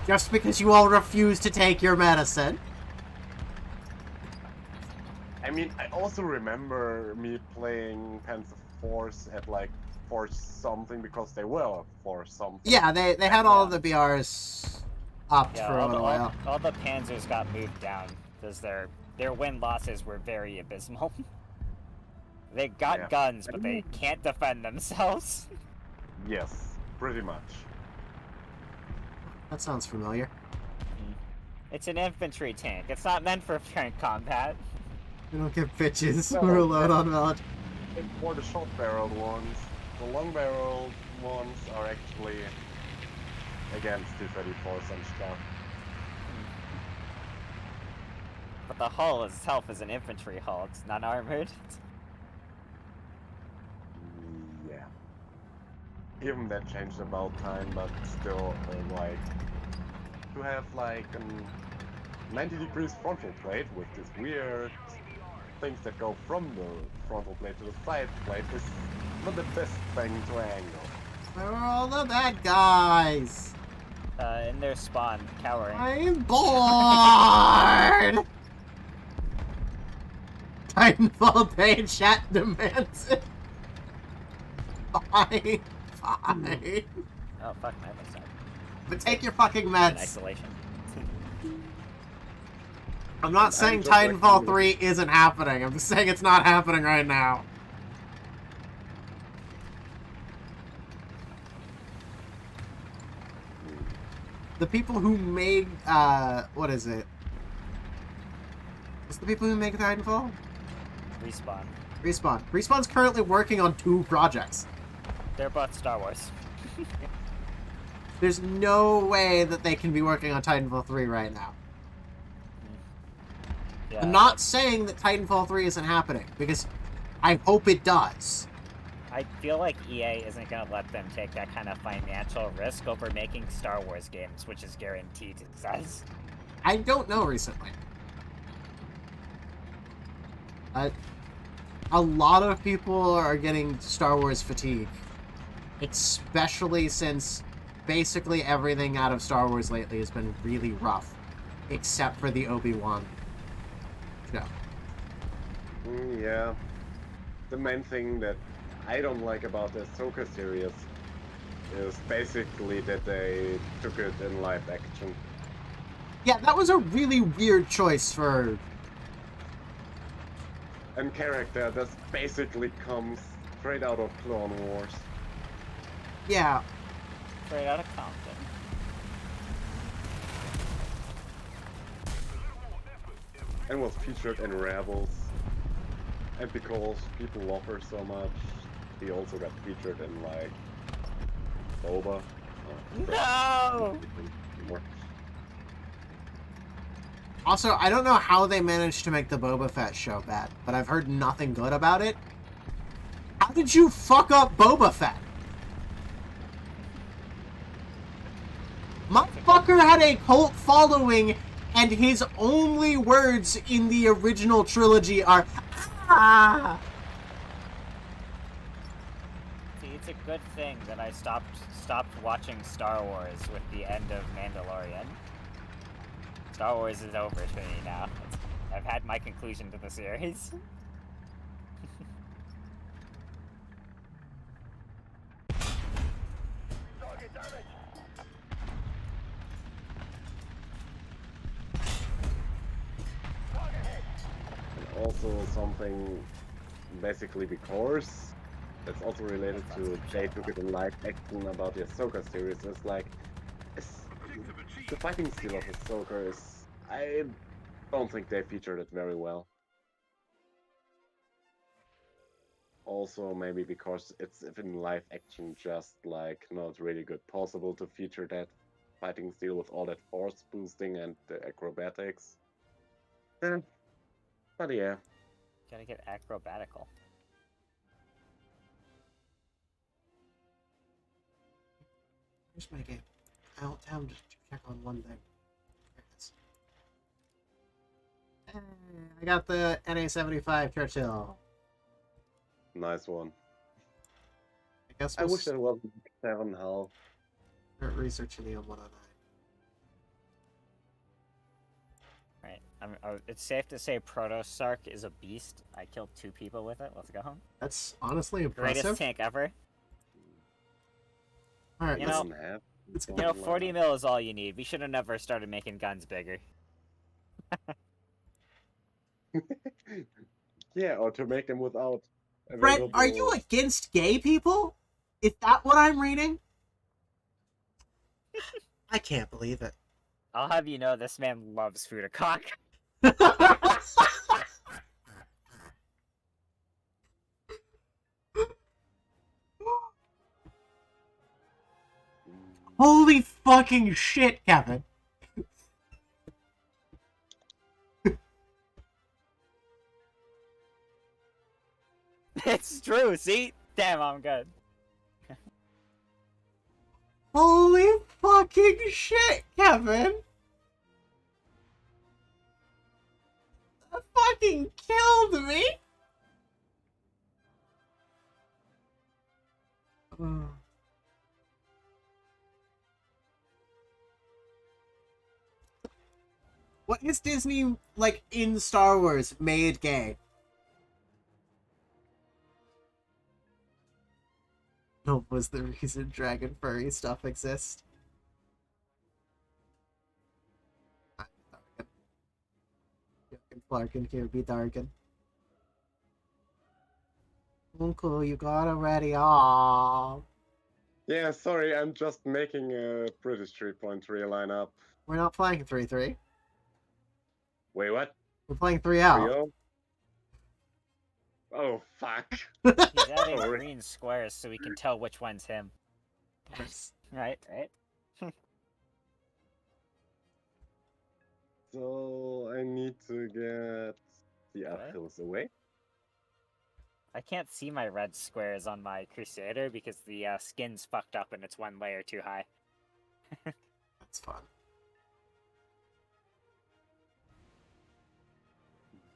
just because you all refuse to take your medicine. I mean, I also remember me playing Panzer Force at like Force something because they were Force something. Yeah, they had all of the BRs up Yeah, for a little while. all the Panzers got moved down because their win losses were very abysmal. They got Yeah. guns, but they can't defend themselves. Yes, pretty much. That sounds familiar. It's an infantry tank. It's not meant for frank combat. We don't get bitches. No, We're alone on Valid. And for the short-barreled ones, the long-barreled ones are actually against T-34s and stuff. But the hull itself is an infantry hull. It's not armored. Yeah. Even that changed about time, but still, like, to have like a 90 degrees frontal plate with this weird things that go from the frontal plate to the side plate is not the best thing to angle. Where are all the bad guys? In their spawn, cowering. I'm bored! Titanfall Day chat demands it. Fine. Fine. Oh, fuck, my mistake. But take your fucking In meds. isolation. I'm not saying just like Titanfall you. 3 isn't happening. I'm just saying it's not happening right now. The people who made, what is it? It's the people who make Titanfall? Respawn. Respawn. Respawn's currently working on 2 projects. They're both Star Wars. There's no way that they can be working on Titanfall 3 right now. Yeah, I'm not saying that Titanfall 3 isn't happening, because I hope it does. I feel like EA isn't gonna let them take that kind of financial risk over making Star Wars games, which is guaranteed success. I don't know recently. A lot of people are getting Star Wars fatigue. Especially since basically everything out of Star Wars lately has been really rough. Except for the Obi-Wan show. Yeah. The main thing that I don't like about the Ahsoka series is basically that they took it in live action. Yeah, that was a really weird choice for... And character that basically comes straight out of Clone Wars. Yeah, Straight out of Compton. And was featured in Rebels. And because people love her so much, he also got featured in like Boba. No! More. also, I don't know how they managed to make the Boba Fett show bad, but I've heard nothing good about it. How did you fuck up Boba Fett? Motherfucker had a cult following, and his only words in the original trilogy are, ah! See, it's a good thing that I stopped watching Star Wars with the end of Mandalorian. Star Wars is over for me now. I've had my conclusion to the series. Target damage. Target hit. And also something basically because that's also related to they took it in live action about the Ahsoka series. It's like the fighting style of Ahsoka is I don't think they featured it very well. Also maybe because it's in live action just like not really good possible to feature that fighting style with all that force boosting and the acrobatics. But yeah. Gotta get acrobatical. Here's my game. I'll tell him to check on one thing. There it is. Hey, I got the NA-75 Churchill. Nice one. I guess I we'll wish there was 7.5. start researching the M109. Right. It's safe to say Proto Sark is a beast. I killed 2 people with it. Let's go home. That's honestly Greatest impressive. tank ever. Alright, You let's, know- let's You know, 40 mil is all you need. We should have never started making guns bigger. Yeah, or to make them without. Brett, are you available- against gay people? Is that what I'm reading? I can't believe it. I'll have you know this man loves Fudacock. Holy fucking shit, Kevin. It's true, see? Damn, I'm good. Holy fucking shit, Kevin. That fucking killed me. What is Disney, like, in Star Wars made gay? No, was the reason dragon furry stuff exists. Flarkin here be Darkin. Uncle, you got already off. Yeah, sorry, I'm just making a British 3.3 lineup. We're not playing 3-3. Wait, what? We're playing 3-0. 3-0? Oh, fuck. He's adding Sorry. green squares so we can tell which one's him. Right, right. So I need to get the uphills away. I can't see my red squares on my Crusader because the skin's fucked up and it's one layer too high. That's fun.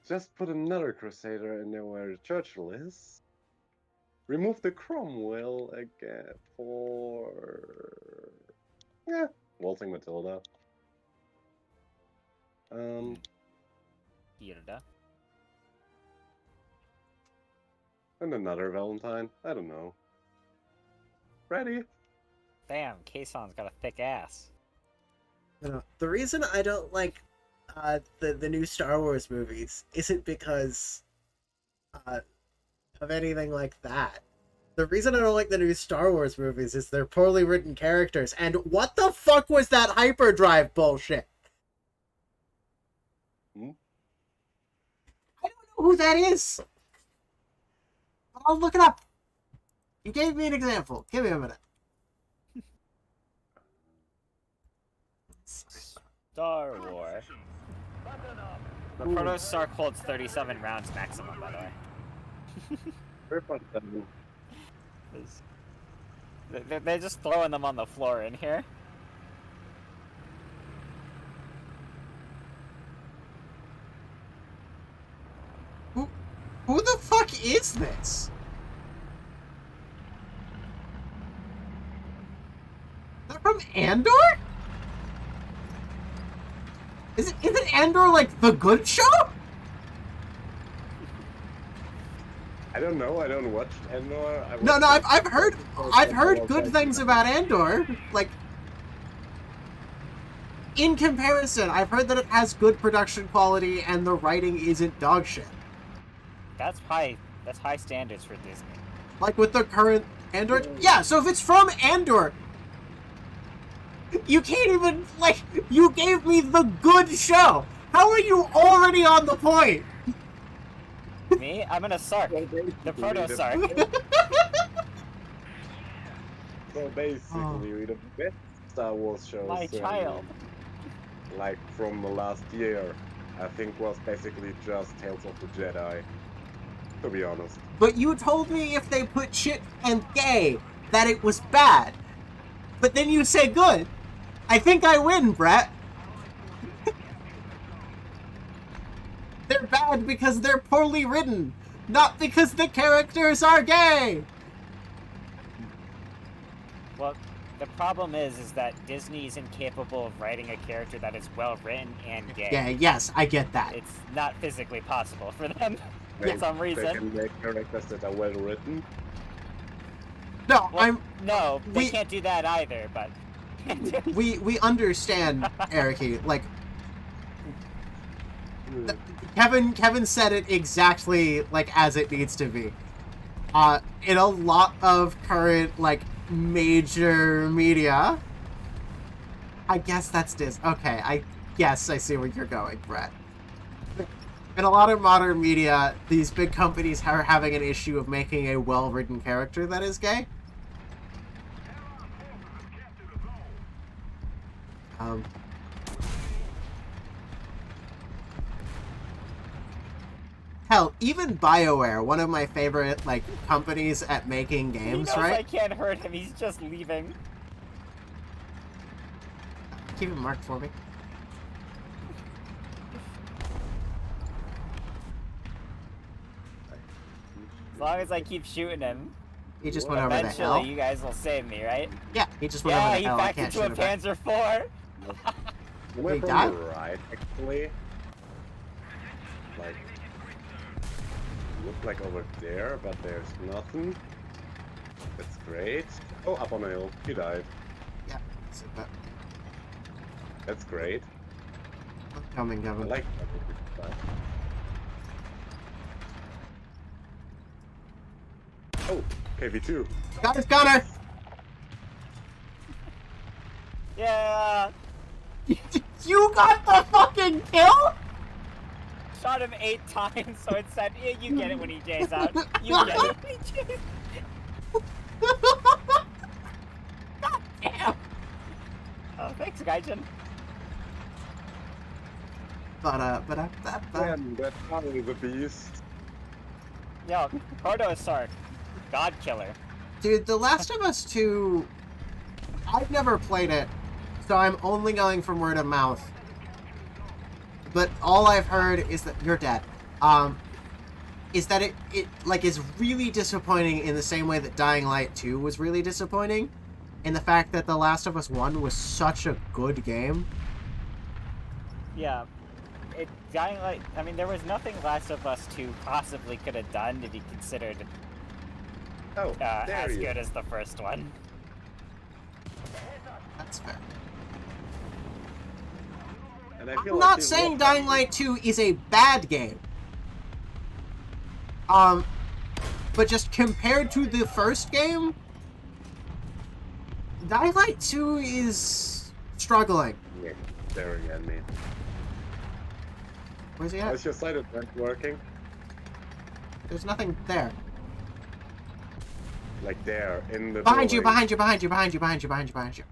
Just put another Crusader in there where Churchill is. Remove the Cromwell again for... Yeah, Waltzing Matilda. Hilda. And another Valentine. I don't know. Ready? Damn, Kayson's got a thick ass. The reason I don't like the new Star Wars movies isn't because of anything like that. The reason I don't like the new Star Wars movies is they're poorly written characters. And what the fuck was that hyperdrive bullshit? Hmm? I don't know who that is. I'll look it up. You gave me an example. Give me a minute. Star Wars. The Protostar holds 37 rounds maximum, by the way. Very fun. They're just throwing them on the floor in here. Who the fuck is this? Is that from Andor? Isn't Andor like the good show? I don't know. I don't watch Endor. No, I've heard good things about Andor. Like, in comparison, I've heard that it has good production quality and the writing isn't dog shit. That's high standards for Disney. Like with the current Andor. Yeah, so if it's from Andor, you can't even, like, you gave me the good show. How are you already on the point? Me? I'm an Asark. The Proto-Sark. So basically, the best Star Wars shows, My child. like from the last year, I think was basically just Tales of the Jedi. To be honest. But you told me if they put shit and gay, that it was bad. But then you say good. I think I win, Brett. They're bad because they're poorly written, not because the characters are gay. Well, the problem is that Disney is incapable of writing a character that is well written and gay. Yeah, yes, I get that. It's not physically possible for them They- for some They reason. can make characters that are well written. No, Well, no, they we- can't do that either, but we understand, Ericy. Like, Hmm. Kevin said it exactly like as it needs to be. In a lot of current like major media, I guess that's Okay, I guess I see where you're going, Brett. In a lot of modern media, these big companies are having an issue of making a well-written character that is gay. Hell, even BioWare, one of my favorite like companies at making he games, knows I right? can't hurt him. He's just leaving. Keep it marked for me. As long as I keep shooting him, He just went over the eventually hill. you guys will save me, right? Yeah, he just went Yeah, over the he hill. I backed can't into a shoot him back. Panzer IV. Somewhere They from died? the right, actually. Like, look like over there, but there's nothing. That's great. Oh, up on the hill. He died. Yeah. So that, That's great. coming, I Kevin. like that. Oh, KV2. Got his gunner! Yeah. You got the fucking kill? Shot him 8 times, so it said, yeah, you get it when he J's out. You get it when he J's. God damn! Oh, thanks, Gaijin. Damn, that guy is a beast. Yo, Cordo is Sark. God killer. Dude, The Last of Us 2, I've never played it, so I'm only going from word of mouth. But all I've heard is that you're dead. Is that it like is really disappointing in the same way that Dying Light 2 was really disappointing, in the fact that The Last of Us 1 was such a good game. Yeah. Dying Light, I mean, there was nothing Last of Us 2 possibly could have done to be considered Oh, there as he good is. as the first one. That's fair. And I feel I'm like not he's saying walking- Dying Light 2 is a bad game. But just compared to the first game, Dying Light 2 is struggling. Yeah, staring at me. Where's he at? How's your sight event working? There's nothing there. Like there, in the Behind you, building. behind you, behind you, behind you, behind you, behind you, behind you.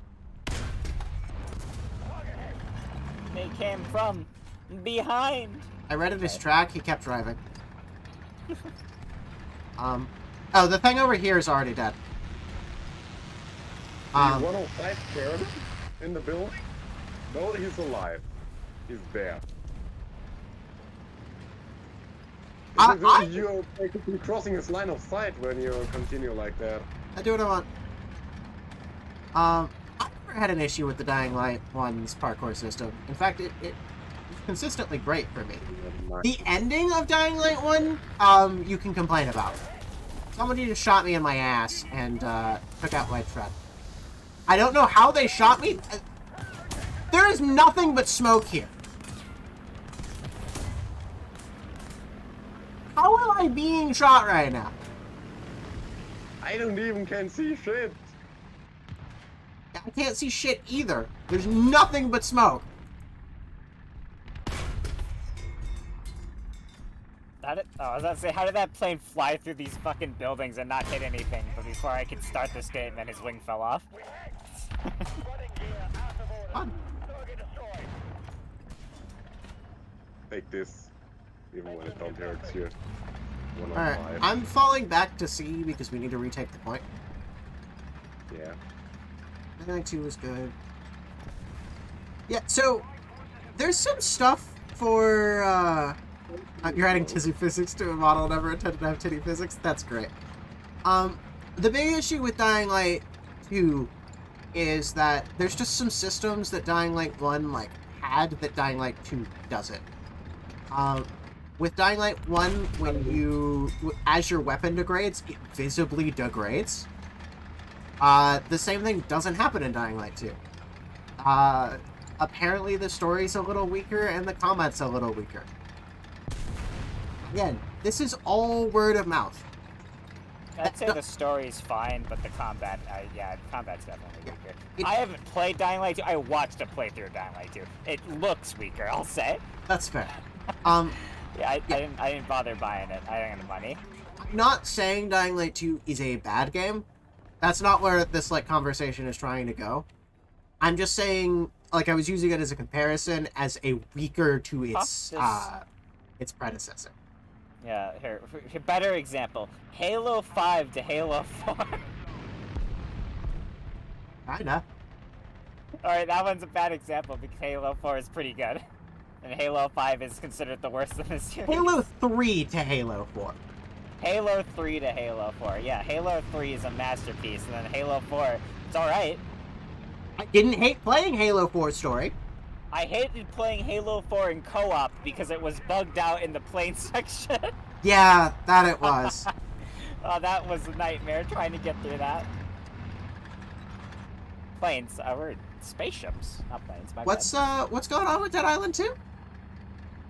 They came from behind. I read at his track, he kept driving. Oh, the thing over here is already dead. The 105 Karen in the building? No, he's alive. He's there. You're basically crossing his line of sight when you continue like that. I do what I want. I've never had an issue with the Dying Light 1's parkour system. In fact, it's consistently great for me. The ending of Dying Light 1, you can complain about. Somebody just shot me in my ass and took out my tread. I don't know how they shot me. There is nothing but smoke here. How am I being shot right now? I don't even can see shit. I can't see shit either. There's nothing but smoke. I was about to say, how did that plane fly through these fucking buildings and not hit anything? But before I could start the statement, his wing fell off. Fun. Take this, even when it don't hurt you. Alright, 105. I'm falling back to C because we need to retake the point. Yeah. I think 2 was good. Yeah, so there's some stuff for you're adding tizzy physics to a model never intended to have titty physics. That's great. The big issue with Dying Light 2 is that there's just some systems that Dying Light 1 like had that Dying Light 2 doesn't. With Dying Light 1, when you as your weapon degrades, it visibly degrades. The same thing doesn't happen in Dying Light 2. Apparently the story's a little weaker and the combat's a little weaker. Again, this is all word of mouth. I'd say the story's fine, but the combat, yeah, combat's definitely weaker. It- I haven't played Dying Light 2. I watched a playthrough of Dying Light 2. It looks weaker, I'll say. That's fair. Yeah, I didn't bother buying it. I didn't have the money. I'm not saying Dying Light 2 is a bad game. That's not where this like conversation is trying to go. I'm just saying, like, I was using it as a comparison as a weaker to its predecessor. Yeah, here, better example. Halo 5 to Halo 4. Kinda. Alright, that one's a bad example because Halo 4 is pretty good. And Halo 5 is considered the worst in the series. Halo 3 to Halo 4. Halo 3 to Halo 4. Yeah, Halo 3 is a masterpiece, and then Halo 4, it's alright. I didn't hate playing Halo 4 story. I hated playing Halo 4 in co-op because it was bugged out in the plane section. Yeah, that it was. Oh, that was a nightmare trying to get through that. Planes, or spaceships, not planes. My bad. What's going on with Dead Island 2?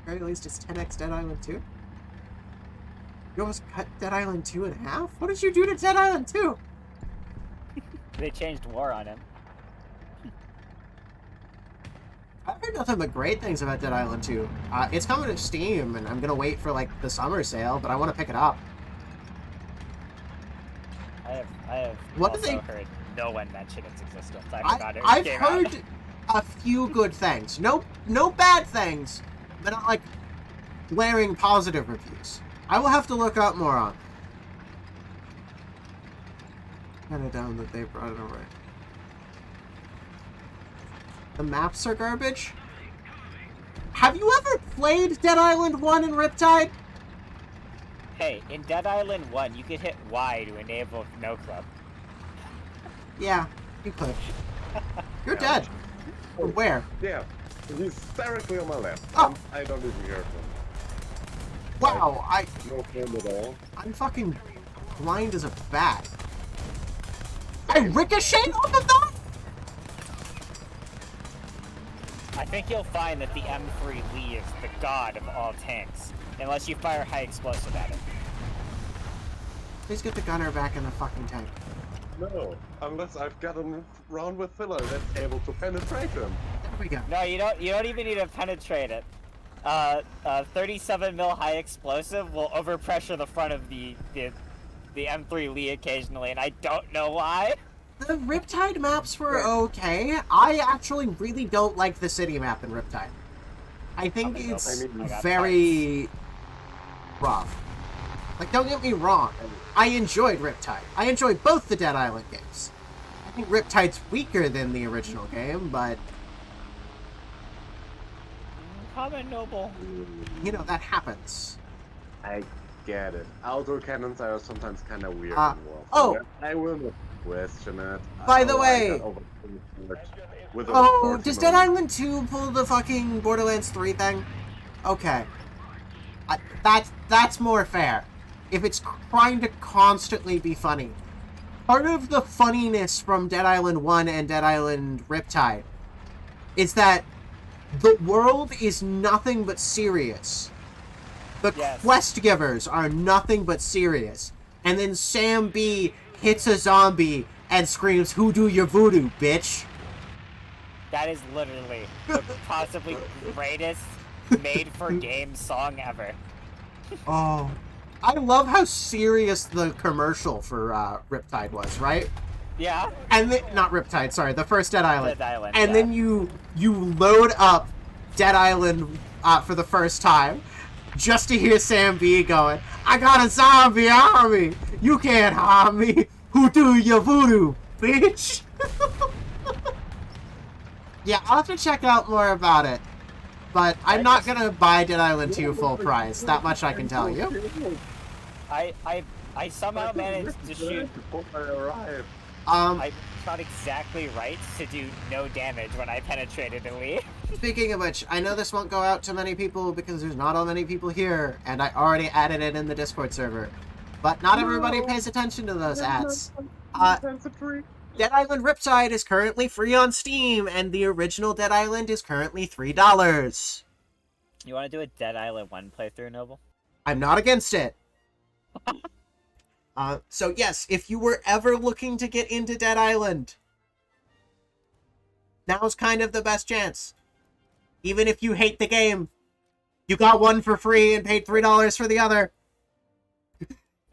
Or at least it's 10x Dead Island 2. You almost cut Dead Island 2 in half? What did you do to Dead Island 2? They changed war on him. I've heard nothing but great things about Dead Island 2. It's coming to Steam, and I'm gonna wait for like the summer sale, but I want to pick it up. I have What do also they- heard no one mention its existence. I forgot it I've came heard a few good things. No bad things, but not like glaring positive reviews. I will have to look up more on. Kind of down that they brought it over. The maps are garbage. Have you ever played Dead Island 1 and Riptide? Hey, in Dead Island 1, you could hit Y to enable No Club. Yeah, you could. You're dead. Or where? Yeah, he's directly on my left. Oh. I don't even hear him. Wow, No phone at all. I'm fucking blind as a bat. I ricocheted off of that? I think you'll find that the M3 Lee is the god of all tanks, unless you fire high explosive at it. Please get the gunner back in the fucking tank. No, unless I've got a round with filler that's able to penetrate him. There we go. No, you don't even need to penetrate it. 37 mil high explosive will overpressure the front of the M3 Lee occasionally, and I don't know why. The Riptide maps were okay. I actually really don't like the city map in Riptide. I think Coming up. it's I mean, I got very rough. Like, don't get me wrong. I enjoyed Riptide. I enjoyed both the Dead Island games. I think Riptide's weaker than the original game, but, Common Noble. you know, that happens. I get it. Auto cannons are sometimes kind of weird. Ah, in the world. oh. I will not question it. By the Oh, I way- got overpowered with a Oh, 40 does Dead moment. Island 2 pull the fucking Borderlands 3 thing? Okay. That's more fair. If it's trying to constantly be funny. Part of the funniness from Dead Island 1 and Dead Island Riptide is that the world is nothing but serious. The Yes. quest givers are nothing but serious. And then Sam B hits a zombie and screams, "Who do your voodoo, bitch?" That is literally the possibly greatest made-for-game song ever. Oh, I love how serious the commercial for Riptide was, right? Yeah, And then, not Riptide, sorry, the first Dead Island. Dead Island. And yeah. then you load up Dead Island for the first time, just to hear Sam B going, "I got a zombie army. You can't harm me. Who do your voodoo, bitch?" Yeah, I'll have to check out more about it. But I'm not gonna buy Dead Island 2 full price. That much I can tell you. I somehow managed to shoot. Before I arrived. I shot exactly right to do no damage when I penetrated the Lee. Speaking of which, I know this won't go out to many people because there's not all many people here, and I already added it in the Discord server. But not everybody pays attention to those ads. Dead Island Riptide is currently free on Steam, and the original Dead Island is currently $3. You want to do a Dead Island 1 playthrough, Noble? I'm not against it. So yes, if you were ever looking to get into Dead Island, now's kind of the best chance. Even if you hate the game, you got one for free and paid $3 for the other.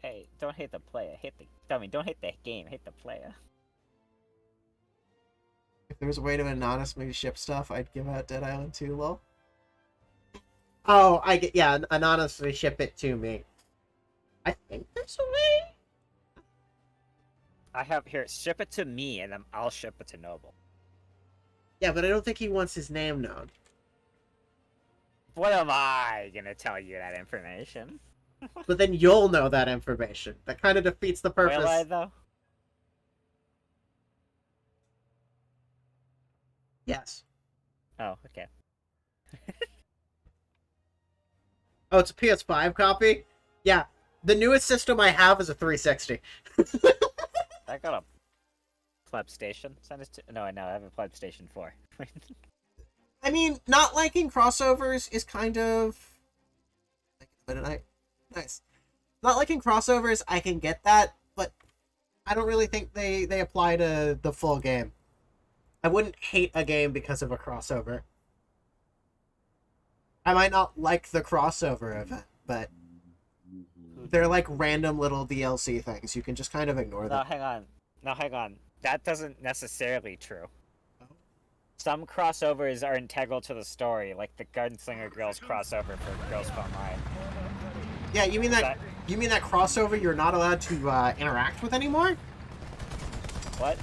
Hey, don't hate the player. Don't hate the game. Hate the player. If there was a way to anonymously ship stuff, I'd give out Dead Island 2, lol. Oh, anonymously ship it to me. I think there's a way. I have here. Ship it to me, and then I'll ship it to Noble. Yeah, but I don't think he wants his name known. What am I gonna tell you that information? But then you'll know that information. That kind of defeats the purpose. Will I though? Yes. Oh, okay. Oh, it's a PS5 copy? Yeah. The newest system I have is a 360. I got a pleb station. Send us to... No, I have a pleb station 4. I mean, not liking crossovers is kind of... Nice. Not liking crossovers, I can get that, but I don't really think they apply to the full game. I wouldn't hate a game because of a crossover. I might not like the crossover event, but they're like random little DLC things. You can just kind of ignore No, them. hang on. That doesn't necessarily true. Oh. Some crossovers are integral to the story, like the Gunslinger Girls crossover for Girls Online. Yeah, you mean that crossover you're not allowed to interact with anymore? What?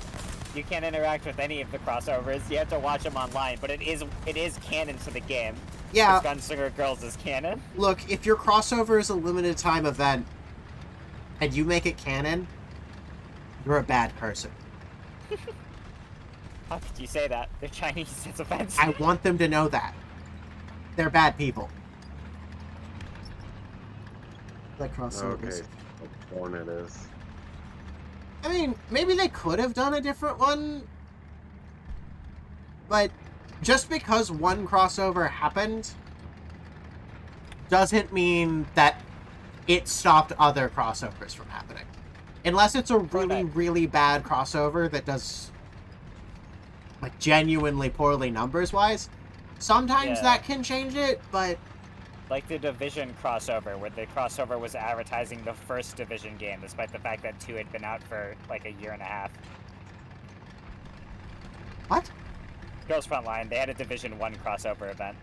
You can't interact with any of the crossovers. You have to watch them online, but it is canon to the game. Yeah. Gunslinger Girls is canon. Look, if your crossover is a limited time event and you make it canon, you're a bad person. How could you say that? They're Chinese. It's offensive. I want them to know that. They're bad people. Like crossovers. Okay, what porn it is. I mean, maybe they could have done a different one, but just because one crossover happened doesn't mean that it stopped other crossovers from happening. Unless it's a really, really bad crossover that does, like, genuinely poorly numbers-wise. Sometimes Yeah. that can change it, but... Like the Division crossover, where the crossover was advertising the first Division game, despite the fact that 2 had been out for like a year and a half. What? Girls Frontline, they had a Division 1 crossover event.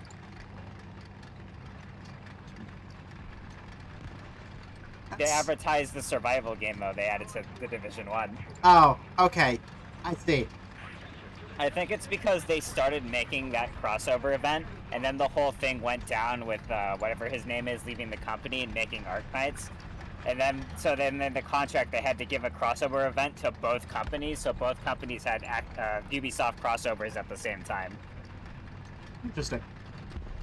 They That's- advertised the survival game, though. They added to the Division 1. Oh, okay. I see. I think it's because they started making that crossover event, and then the whole thing went down with whatever his name is leaving the company and making Arknights. And then, in the contract, they had to give a crossover event to both companies, so both companies had Ubisoft crossovers at the same time. Interesting.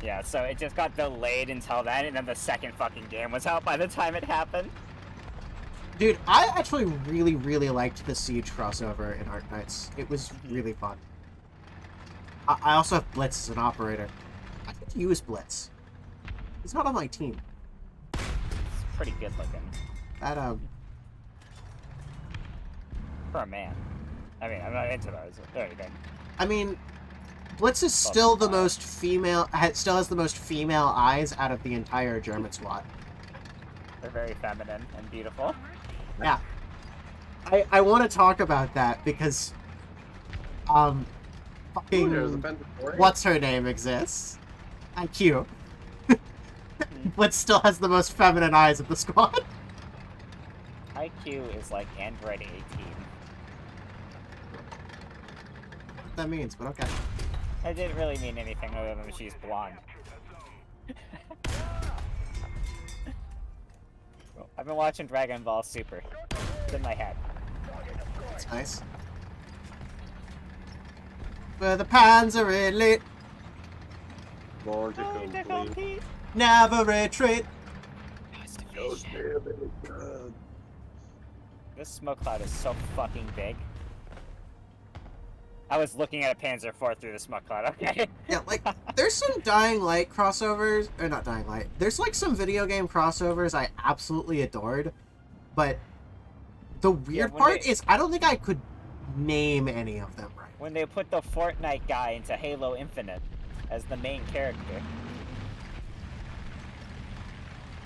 Yeah, so it just got delayed until then, and then the second fucking game was out by the time it happened. Dude, I actually really, really liked the Siege crossover in Arknights. It was really fun. I also have Blitz as an operator. I could use Blitz. He's not on my team. It's pretty good looking. That, For a man. I mean, I'm not into those or anything. I mean, Blitz is still the most female, still has the most female eyes out of the entire German squad. They're very feminine and beautiful. Yeah. I want to talk about that because, Ooh, there's a fucking, Pentasaur. what's her name exists? IQ. Blitz still has the most feminine eyes of the squad. IQ is like Android 18. What that means, but okay. I didn't really mean anything other than she's blonde. I've been watching Dragon Ball Super. It's in my head. That's nice. Where the Panzer Elite Born to complete. never retreat. Oh, damn it. This smoke cloud is so fucking big. I was looking at a Panzer IV through the smoke cloud, okay? Yeah, like, there's some Dying Light crossovers, or not Dying Light, there's like some video game crossovers I absolutely adored, but the weird when part they- is I don't think I could name any of them right. When they put the Fortnite guy into Halo Infinite as the main character.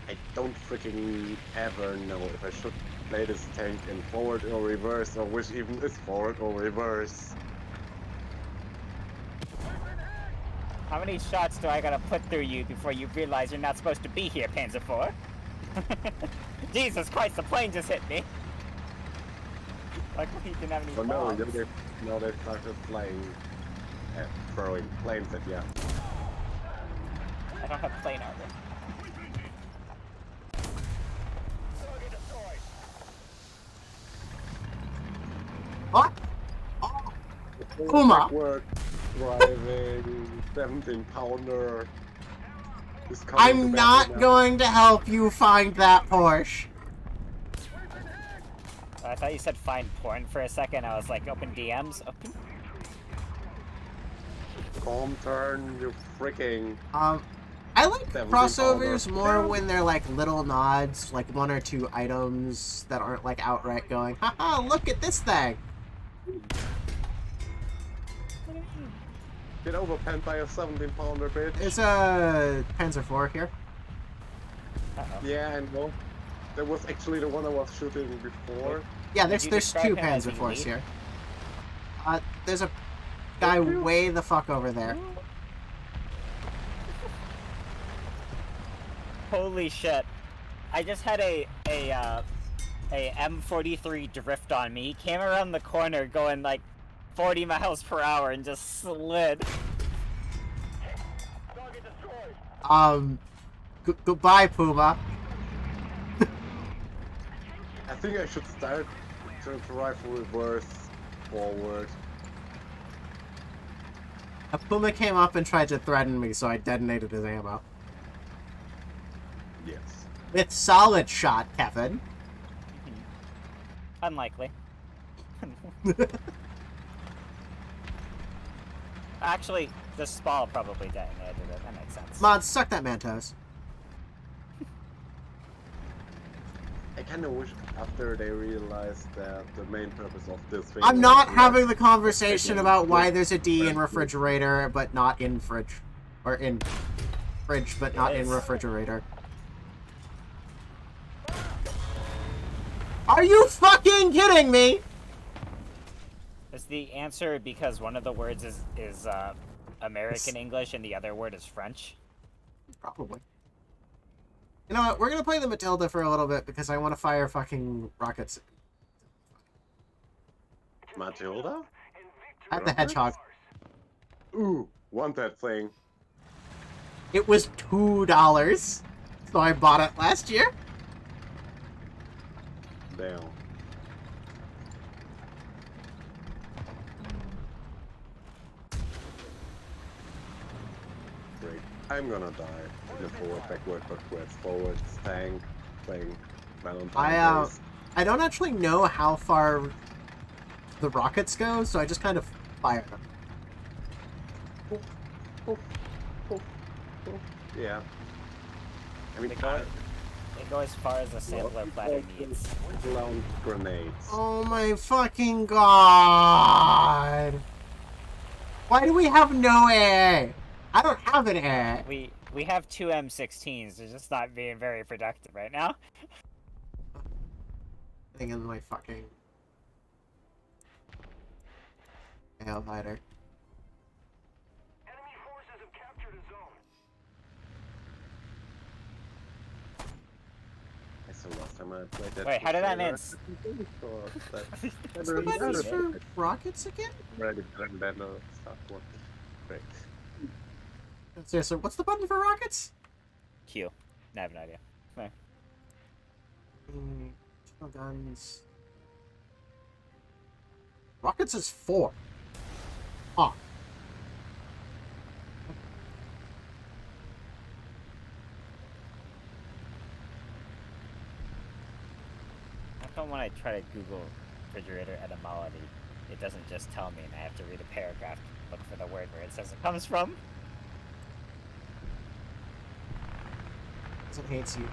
I don't freaking ever know if I should play this tank in forward or reverse, or which even is forward or reverse. How many shots do I gotta put through you before you realize you're not supposed to be here, Panzer IV? Jesus Christ, the plane just hit me! Like, he didn't have any Oh no, bombs. now they started flying, throwing planes at you. I don't have plane armor. What? Oh, Kuma. Backward driving 17 pounder. He's coming to I'm battle not now. going to help you find that Porsche. I thought you said find porn for a second. I was like, open DMs. Open. Calm turn, you freaking. I like 17 crossovers pounder. more when they're like little nods, like one or two items that aren't like outright going, haha, look at this thing. Get overpenned by a 17 pounder, bitch. It's a Panzer IV here. Uh-oh. Yeah, I know. That was actually the one I was shooting before. Yeah, Would there's you there's describe two him as Panzer IVs elite? here. There's a guy way the fuck over there. Holy shit! I just had a M43 drift on me. He came around the corner going like 40 miles per hour and just slid. Target destroyed. Goodbye, Puma. I think I should start to rifle reverse forward. A Puma came up and tried to threaten me, so I detonated his ammo. Yes. With solid shot, Kevin. Unlikely. Actually, the Spall probably detonated it. That makes sense. Mods, suck that Mantos. I kind of wish after they realized that the main purpose of this thing I'm was not to, having the like, conversation again, about why look there's a D in friendly. refrigerator, but not in fridge. Or in fridge, but not in is. refrigerator. Are you fucking kidding me? Is the answer because one of the words is American English and the other word is French? Probably. You know what? We're gonna play the Matilda for a little bit because I want to fire fucking rockets Matilda? at the hedgehog. Ooh, want that thing. It was $2, so I bought it last year. Damn. Great. I'm gonna die. In a forward, backward, backwards, forward, tank, playing Valentine's Days. I don't actually know how far the rockets go, so I just kind of fire them. Yeah. I mean, They go as far as a sampler platter needs. Blown grenades. Oh my fucking god! Why do we have no AA? I don't have an AA. We have two M16s. They're just not being very productive right now. Thing in my fucking AL fighter. Enemy forces have captured a zone. I saw last time I played that. Wait, how did that trailer, miss? What's the buttons for rockets again? Ready to start working. Great. Seriously, what's the button for rockets? Q. I have no idea. Guns. Rockets is 4. Huh. How come when I try to Google refrigerator etymology, it doesn't just tell me and I have to read a paragraph to look for the word where it says it comes from? Because it hates you.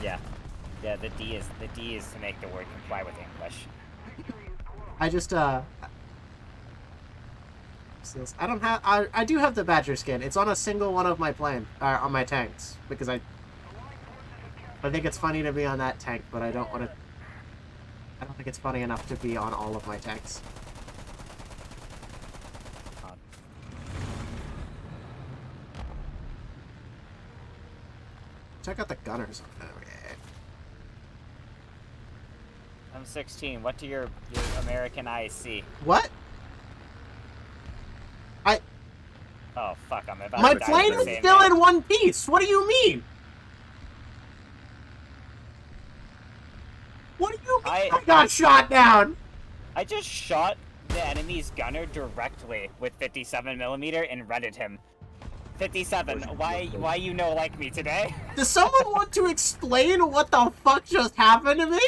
Yeah. Yeah, the D is to make the word comply with English. I just, I don't have, I do have the Badger skin. It's on a single one of my on my tanks, because I think it's funny to be on that tank, but I don't want to, I don't think it's funny enough to be on all of my tanks. Check out the gunners. Oh, yeah. I'm 16. What do your American eyes see? What? Oh fuck! I'm about My to die plane in the is same still minute. in one piece. What do you mean? What do you mean? I got shot down. I just shot the enemy's gunner directly with 57 millimeter and redded him. 57, why you no like me today? Does someone want to explain what the fuck just happened to me?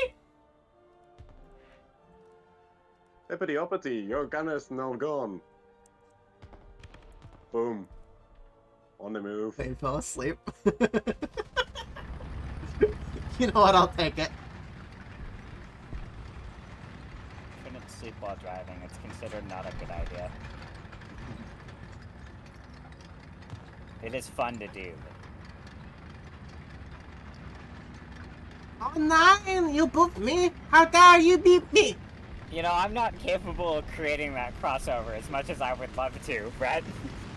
Hippity hoppity, your gun is now gone. Boom. On the move. They fell asleep. You know what? I'll take it. Couldn't sleep while driving. It's considered not a good idea. It is fun to do. Oh, 9! You booped me! How dare you beat me! You know, I'm not capable of creating that crossover as much as I would love to, Brett.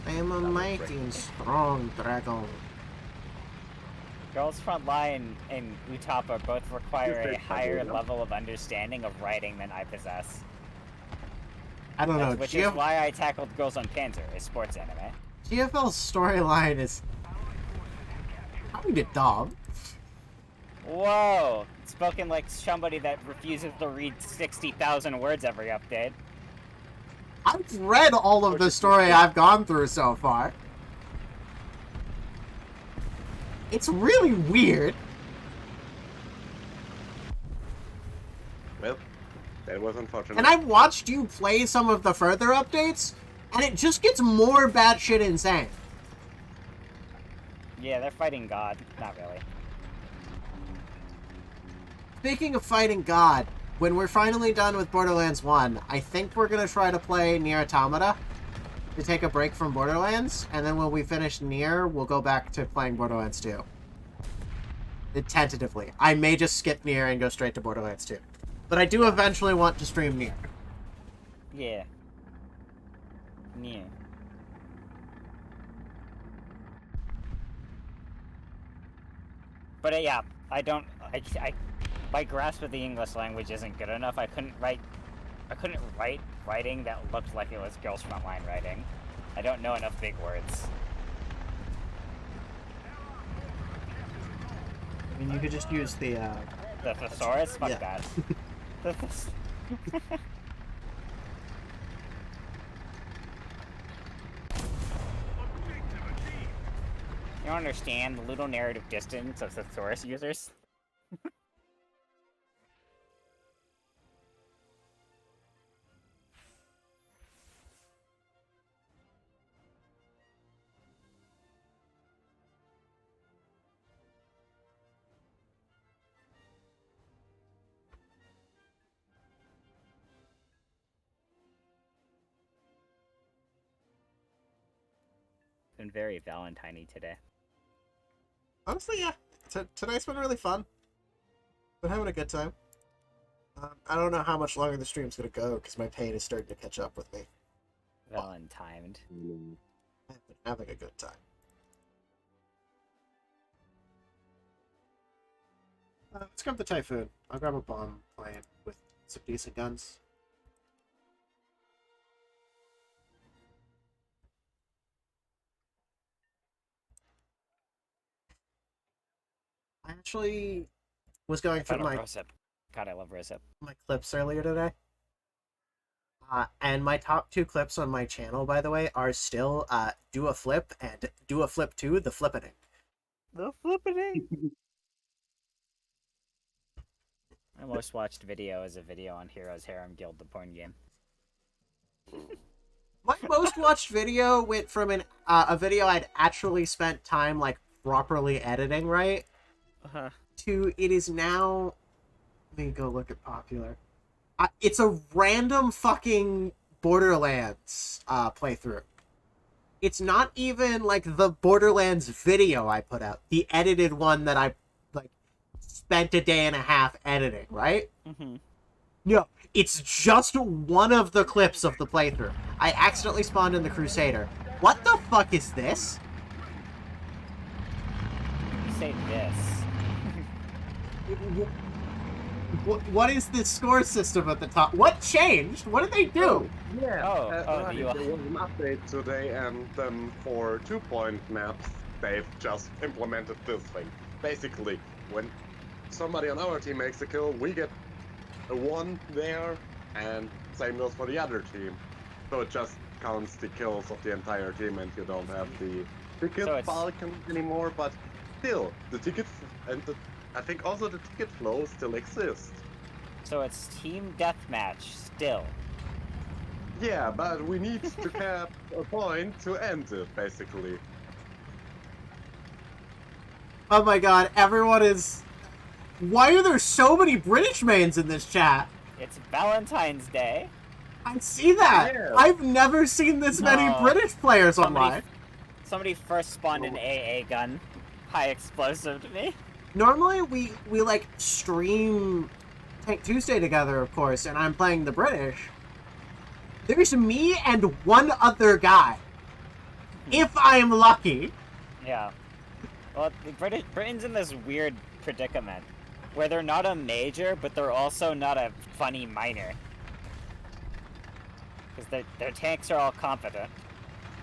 I am a mighty and strong dragon. Girls Frontline and Utapa both require a Yes, higher yeah. level of understanding of writing than I possess. I don't know. Which is why I tackled Girls on Panzer, a sports anime. GFL's storyline is kind of dumb. Whoa! Spoken like somebody that refuses to read 60,000 words every update. I've read all of the story I've gone through so far. It's really weird. Well, that was unfortunate. And I've watched you play some of the further updates, and it just gets more batshit insane. Yeah, they're fighting God. Not really. Speaking of fighting God, when we're finally done with Borderlands 1, I think we're going to try to play Nier Automata to take a break from Borderlands, and then when we finish Nier, we'll go back to playing Borderlands 2. Tentatively. I may just skip Nier and go straight to Borderlands 2. But I do eventually want to stream Nier. Yeah. Yeah. But yeah, my grasp of the English language isn't good enough. I couldn't write writing that looked like it was Girls Frontline writing. I don't know enough big words. I mean, you could just use the, The thesaurus? Fuck Yeah. that. You don't understand the little narrative distance of thesaurus users? Been very Valentine-y today. Honestly, yeah. Tonight's been really fun. Been having a good time. I don't know how much longer the stream's gonna go, because my pain is starting to catch up with me. Valentimed. I've been having a good time. Let's grab the Typhoon. I'll grab a bomb plane with some decent guns. I actually was going through my God, I love Rosip. clips earlier today. And my top 2 clips on my channel, by the way, are still Do a Flip and Do a Flip 2, The Flippening. The flippening! My most watched video is a video on Heroes Harem Guild, the porn game. My most watched video went from a video I'd actually spent time, like, properly editing, right? Uh-huh. To it is now... Let me go look at popular. It's a random fucking Borderlands playthrough. It's not even, like, the Borderlands video I put out. The edited one that I, like, spent a day and a half editing, right? Mm-hmm. No, it's just one of the clips of the playthrough. I accidentally spawned in the Crusader. What the fuck is this? You say this. What is this score system at the top? What changed? What did they do? Yeah. Oh, there was an update today, and for 2-point maps, they've just implemented this thing. Basically, when somebody on our team makes a kill, we get a 1 there, and same goes for the other team. So it just counts the kills of the entire team, and you don't have the ticket So it's- balcony anymore. But still, the ticket and I think also the ticket flow still exists. So it's team deathmatch still. Yeah, but we need to cap a point to end it, basically. Oh my god, everyone is... Why are there so many British mains in this chat? It's Valentine's Day. I see that. Yeah. I've never seen this many No. British players Somebody- online. Somebody first spawned an AA gun. High explosive to me. Normally we like stream Tank Tuesday together, of course, and I'm playing the British. There's me and one other guy. If I'm lucky. Yeah. Well, Britain's in this weird predicament where they're not a major, but they're also not a funny minor. Because their tanks are all competent.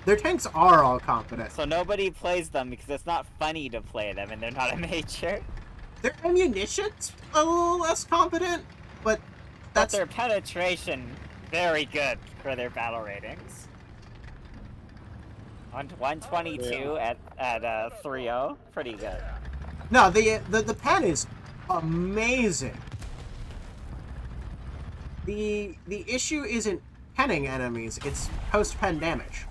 Their tanks are all competent. So nobody plays them because it's not funny to play them and they're not a major. Their ammunition's a little less competent, but But that's... their penetration, very good for their battle ratings. On 122 at 3-0, pretty good. No, the pen is amazing. The issue isn't penning enemies, it's post-pen damage.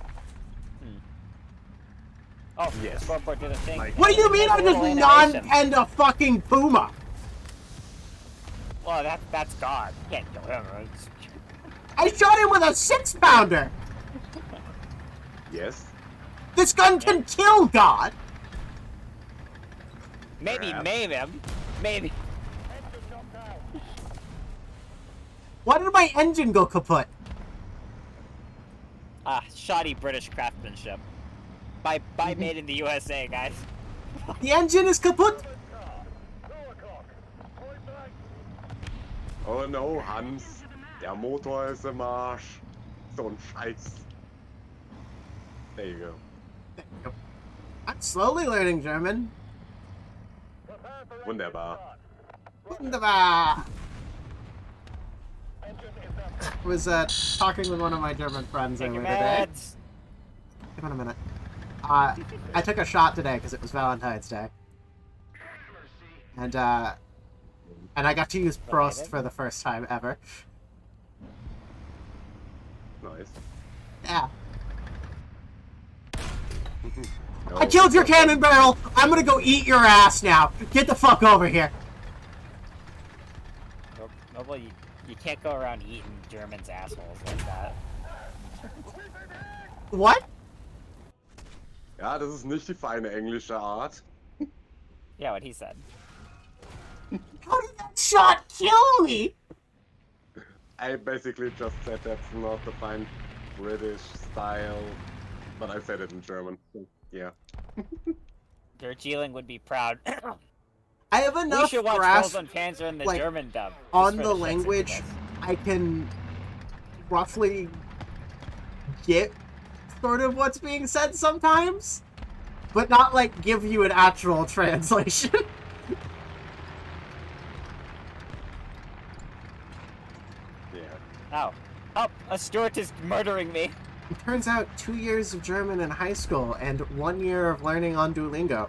Oh, Yes. the scoreboard did a thing. Like- What do you mean I just Animation. non-penned a fucking Puma? Well, that's God. You can't kill him. I shot him with a 6-pounder! Yes. This gun can kill God! Maybe Perhaps. maim him. Maybe. Why did my engine go kaput? Shoddy British craftsmanship. By made in the USA, guys. The engine is kaput! Oh no, Hans. Der Motor ist im Arsch. So ein Scheiß. There you go. I'm slowly learning German. Wunderbar. Wunderbar. I was talking with one of my German friends Take earlier your today. meds. Give on a minute. I took a shot today because it was Valentine's Day. And I got to use Prost Related? for the first time ever. Nice. Yeah. No, I killed your cannon barrel! I'm gonna go eat your ass now! Get the fuck over here! Noble, you can't go around eating Germans' assholes like that. What? Ja, das ist nicht die feine englische Art. Yeah, what he said. How did that shot kill me? I basically just said that's not the fine British style, but I said it in German. Yeah. Your Geeling would be proud. I have We enough should watch grasp Girls on Panzer in the like, German dub. just on for the shits and language. giggles. I can roughly get sort of what's being said sometimes, but not like give you an actual translation. Yeah. Oh. Oh, a Stuart is murdering me. It turns out 2 years of German in high school and 1 year of learning on Duolingo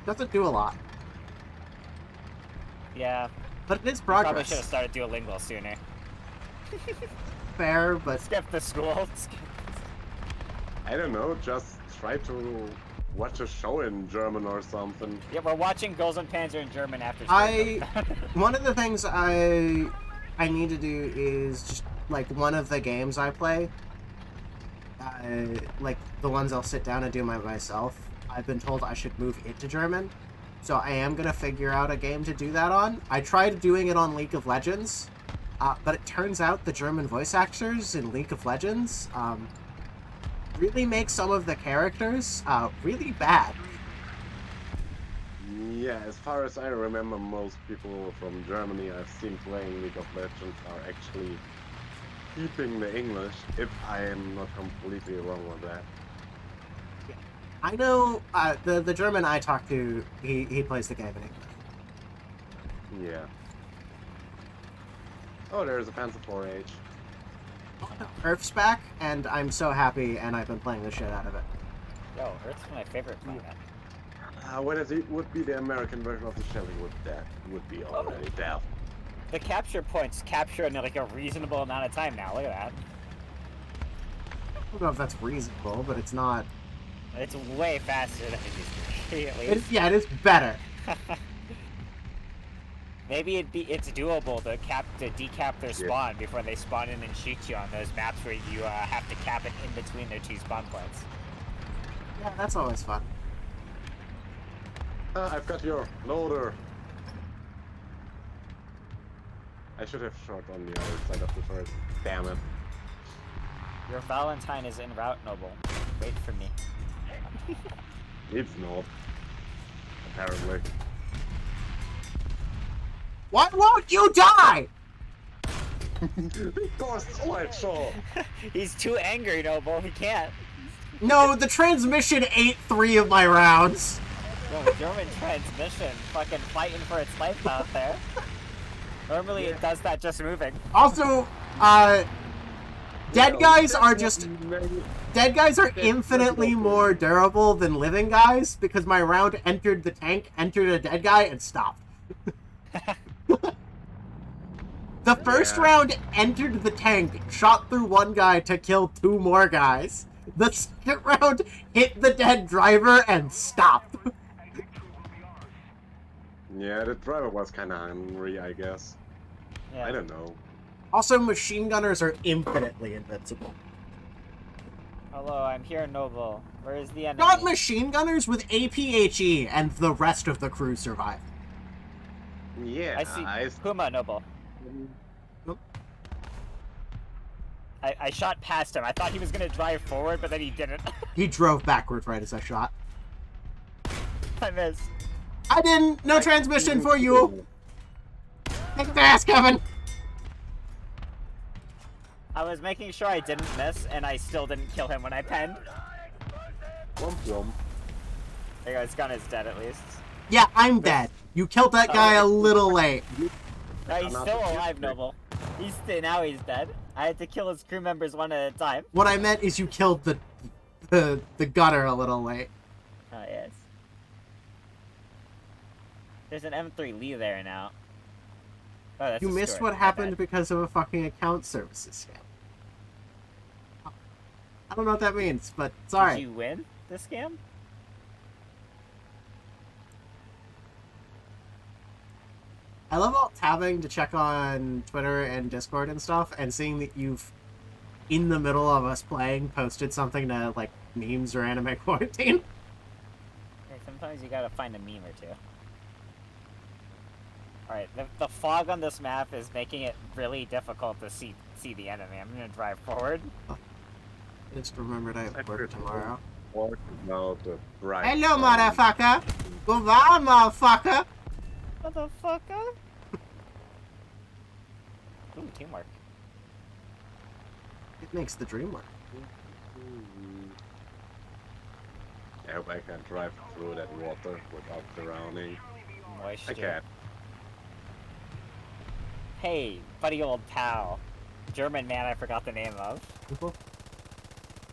doesn't do a lot, Yeah, but it is probably progress. should have started Duolingo sooner. Fair, but Skip the school. I don't know, just try to watch a show in German or something. Yeah, we're watching Girls on Panzer in German after. one of the things I need to do is just like one of the games I play, like the ones I'll sit down and do myself. I've been told I should move it to German, so I am gonna figure out a game to do that on. I tried doing it on League of Legends, but it turns out the German voice actors in League of Legends really make some of the characters really bad. Yeah, as far as I remember, most people from Germany I've seen playing League of Legends are actually keeping the English, if I am not completely wrong with that. I know the German I talk to, he plays the game in English. Yeah. Oh, there's a Panzer 4H. Earth's back, and I'm so happy, and I've been playing the shit out of it. Yo, Earth's my favorite planet. When it would be the American version of the Shelly, that would be already death. The capture points capture in like a reasonable amount of time now. Look at that. I don't know if that's reasonable, but it's not. It's way faster than it used to be, at least. Yeah, it is better. Maybe it's doable to decap their spawn before they spawn in and shoot you on those maps where you have to cap it in between their two spawn points. Yeah, that's always fun. I've got your loader. I should have shot on the other side of the turret. Damn it. Your Valentine is en route, Noble. Wait for me. It's not. Apparently. Why won't you die? Because slideshow! He's too angry, Noble. He can't. No, the transmission ate 3 of my rounds. Yo, German transmission fucking fighting for its life out there. Normally it does that just moving. Also, dead guys are infinitely more durable than living guys because my round entered the tank, entered a dead guy, and stopped. The first round entered the tank, shot through 1 guy to kill 2 more guys. The second round hit the dead driver and stopped. Yeah, the driver was kinda hungry, I guess. Yeah. I don't know. Also, machine gunners are infinitely invincible. Hello, I'm here, Noble. Where is the enemy? Not machine gunners with APHE, and the rest of the crew survive. Yeah, I see. Puma, Noble. Nope. I shot past him. I thought he was gonna drive forward, but then he didn't. He drove backwards right as I shot. I missed. I didn't! No transmission for you! Take a pass, Kevin! I was making sure I didn't miss, and I still didn't kill him when I penned. Womp womp. There you go, his gun is dead at least. Yeah, I'm dead. You killed that guy a little late. No, he's still alive, Noble. Now he's dead. I had to kill his crew members one at a time. What I meant is you killed the gunner a little late. Oh, yes. There's an M3 Lee there now. Oh, that's You a missed Stuart. what My happened bad. because of a fucking account services scam. I don't know what that means, but Did sorry. you win the scam? I love alt tabbing to check on Twitter and Discord and stuff, and seeing that you've, in the middle of us playing, posted something to, like, memes or anime quarantine. Hey, sometimes you gotta find a meme or two. Alright, the fog on this map is making it really difficult to see the enemy. I'm gonna drive forward. I just remembered I have work tomorrow. What about the right? Hello, motherfucker! Goodbye, motherfucker! Motherfucker! Ooh, teamwork. It makes the dream work. I hope I can drive through that water without drowning. Moisture. I can. Hey, buddy old pal. German man I forgot the name of.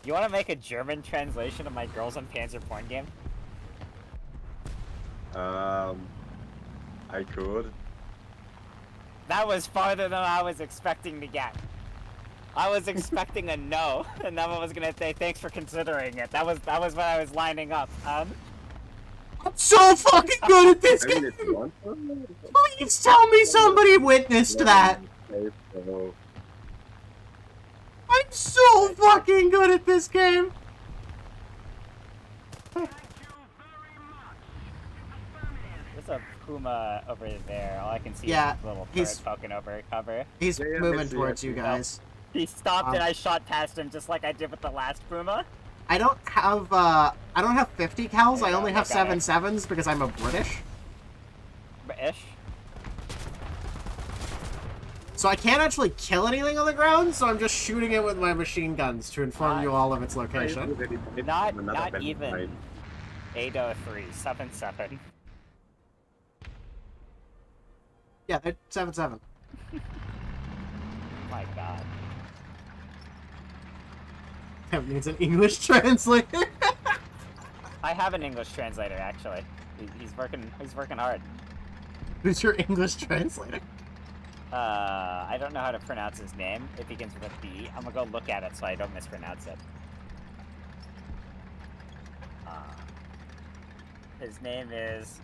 You wanna make a German translation of my Girls on Panzer porn game? I could. That was farther than I was expecting to get. I was expecting a no, and then I was gonna say thanks for considering it. That was what I was lining up. I'm so fucking good at this I mean, game! if you want. Please tell me somebody witnessed that! So, I'm so fucking good at this game! There's a Puma over there. All I can see Yeah, is a little he's- turret poking over cover. He's Yeah, moving I see, towards I you see. guys. He stopped and I shot past him just like I did with the last Puma. I don't have 50 cals, There I you only go, have I got 7.7s because I'm a British. Ish. So I can't actually kill anything on the ground, so I'm just shooting it with my machine guns to inform you all of its location. Not even 803, 7-7. Yeah, they're 7.7. my god. That needs an English translator. I have an English translator actually. He's working hard. Who's your English translator? I don't know how to pronounce his name. It begins with a B. I'm gonna go look at it so I don't mispronounce it. His name is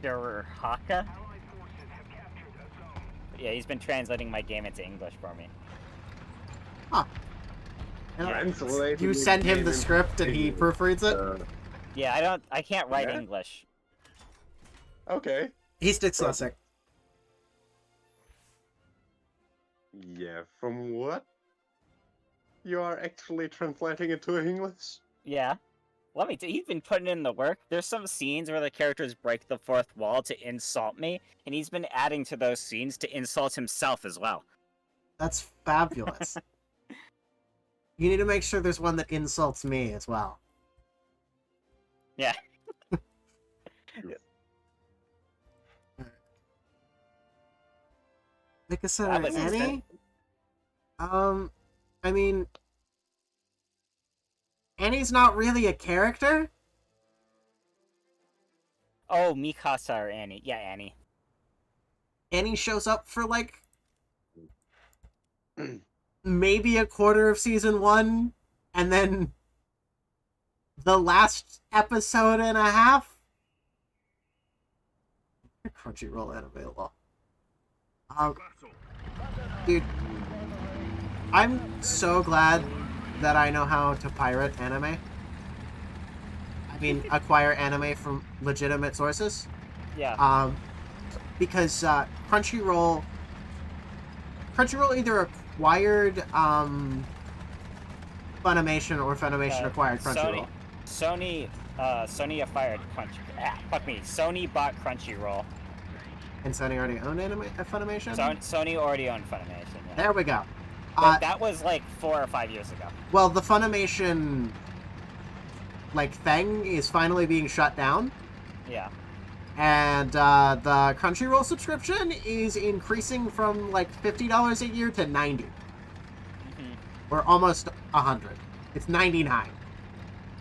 Durhaka. Allied forces have captured a zone. Yeah, he's been translating my game into English for me. Huh. And Translating you the send him game the into script and he English. proofreads it? Yeah, I can't write Yeah? English. Okay. He's dyslexic. Yeah, from what? You are actually translating it to English? Yeah. Let me tell you, he's been putting in the work. There's some scenes where the characters break the fourth wall to insult me, and he's been adding to those scenes to insult himself as well. That's fabulous. You need to make sure there's one that insults me as well. Yeah. Like I said, That was Annie? instant. I mean... Annie's not really a character? Oh, Mikasa or Annie. Yeah, Annie. Annie shows up for, like... maybe a quarter of season 1, and then... the last episode and a half? Crunchyroll unavailable. Dude, I'm so glad that I know how to pirate anime. I mean, acquire anime from legitimate sources. Yeah. Because Crunchyroll either acquired Funimation or Funimation acquired Crunchyroll. Sony acquired Sony bought Crunchyroll. And Sony already owned Funimation? Sony already owned Funimation. Yeah. There we go. But that was like 4 or 5 years ago. Well, the Funimation thing is finally being shut down, Yeah. and the Crunchyroll subscription is increasing from like $50 a year to $90, or almost $100. It's $99.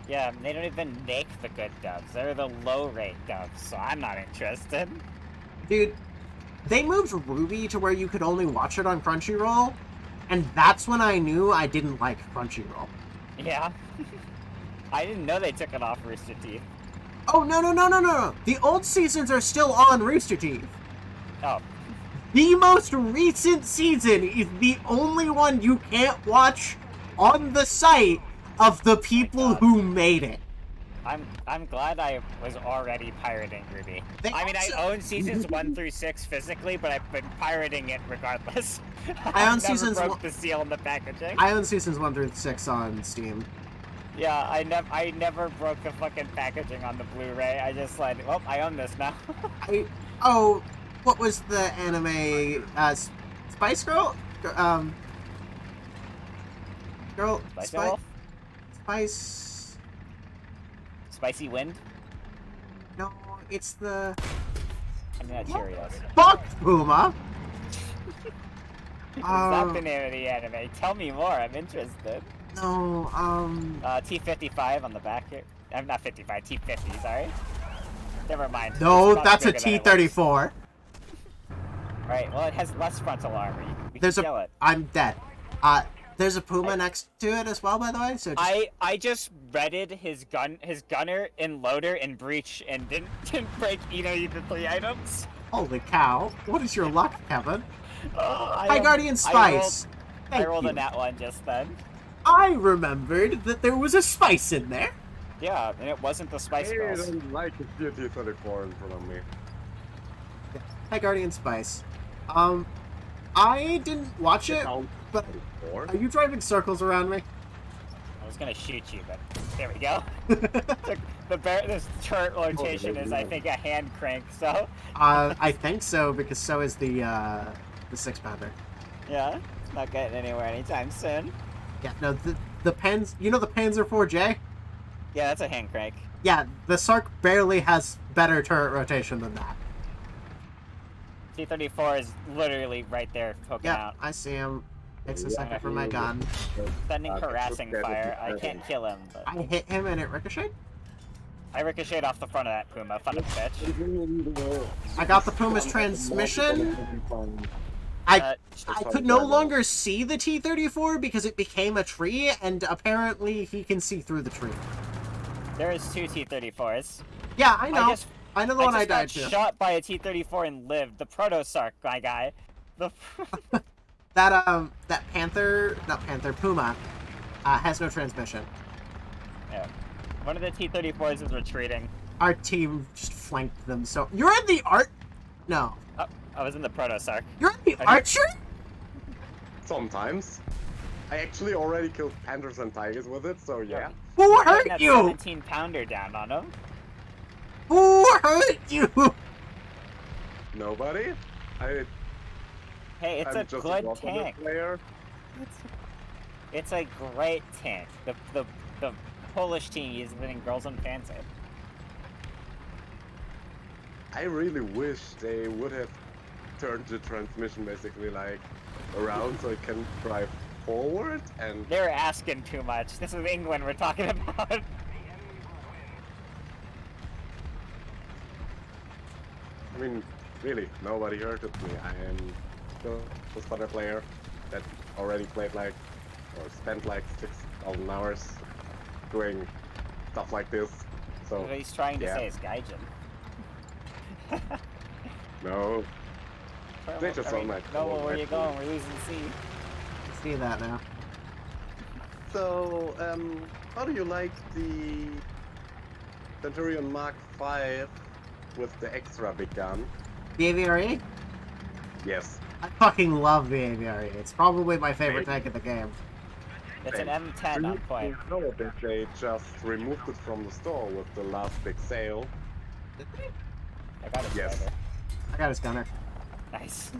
Yeah, they don't even make the good dubs. They're the low-rate dubs, so I'm not interested. Dude, they moved Ruby to where you could only watch it on Crunchyroll, and that's when I knew I didn't like Crunchyroll. Yeah. I didn't know they took it off Rooster Teeth. Oh, no. The old seasons are still on Rooster Teeth. Oh. The most recent season is the only one you can't watch on the site of the people who made it. I'm glad I was already pirating Ruby. I own seasons 1 through 6 physically, but I've been pirating it regardless. I own never broke the seal in the packaging. I own seasons 1 through 6 on Steam. Yeah, I never broke the fucking packaging on the Blu-ray. I just like, well, I own this now. What was the anime? Spice Girl? Spice. Spicy Wind? No, it's the. I mean, not Cheerios. Fuck Puma! Is that the name of the anime? Tell me more, I'm interested. No, T55 on the back here. I'm not 55, T50, sorry. Never mind. No, It's that's a much bigger than it T34. looks. Right, well, it has less frontal armor. You can kill it. I'm dead. There's a Puma next to it as well, by the way. So I just redded his gunner and loader and breach and didn't break either of the 3 items. Holy cow! What is your luck, Kevin? Hi, Hi, Guardian Spice. I rolled you. a nat 1 just then. I remembered that there was a spice in there. Yeah, and it wasn't the Spice I Girls. don't like a GT34 in front of me. Hi, Guardian Spice. I didn't watch it, but are you driving circles around me? I was gonna shoot you, but there we go. This turret rotation is, I think, a hand crank. So. I think so, because so is the 6-pounder. Yeah, it's not getting anywhere anytime soon. Yeah, no, the Panzer, you know the Panzer 4J? Yeah, that's a hand crank. Yeah, the Sark barely has better turret rotation than that. T-34 is literally right there poking Yeah, out. I see him. Takes a Yeah. second for my gun. Sending harassing fire. I can't kill him, but I hit him and it ricocheted. I ricocheted off the front of that Puma. Fun of a bitch. I got the Puma's transmission. I could no longer see the T-34 because it became a tree, and apparently he can see through the tree. There is 2 T-34s. Yeah, I know. I know the one I just got died to. shot by a T-34 and lived. The Protosark, my guy. The That Puma, has no transmission. yeah. One of the T-34s is retreating. Our team just flanked them. So you're in the art? No, Oh, I was in the Protosark. you're in the I- archer. Sometimes. I actually already killed panthers and tigers with it, so yeah. Who Getting hurt that you? 17-pounder down on him. Who hurt you? Nobody? Hey, it's I'm a just good Waffle tank. player. It's a great tank. The Polish team uses it in Girls and Fancy. I really wish they would have turned the transmission basically like around so it can drive forward and They're asking too much. This is England we're talking about. I mean, really, nobody hurted me. I am still a Sparta player that already played like, or spent like 6,000 hours doing stuff like this. So, What he's trying to yeah. say is Gaijin. no. They just I mean, don't like- no, don't where like you going? We're losing C. I see that now. So, how do you like the Centurion Mark V with the extra big gun? The AVRE? Yes. I fucking love the AVRE. It's probably my favorite tank in the game. It's an M10 on point. No, they just removed it from the store with the last big sale. I got it. Yes. I got his gunner. Nice.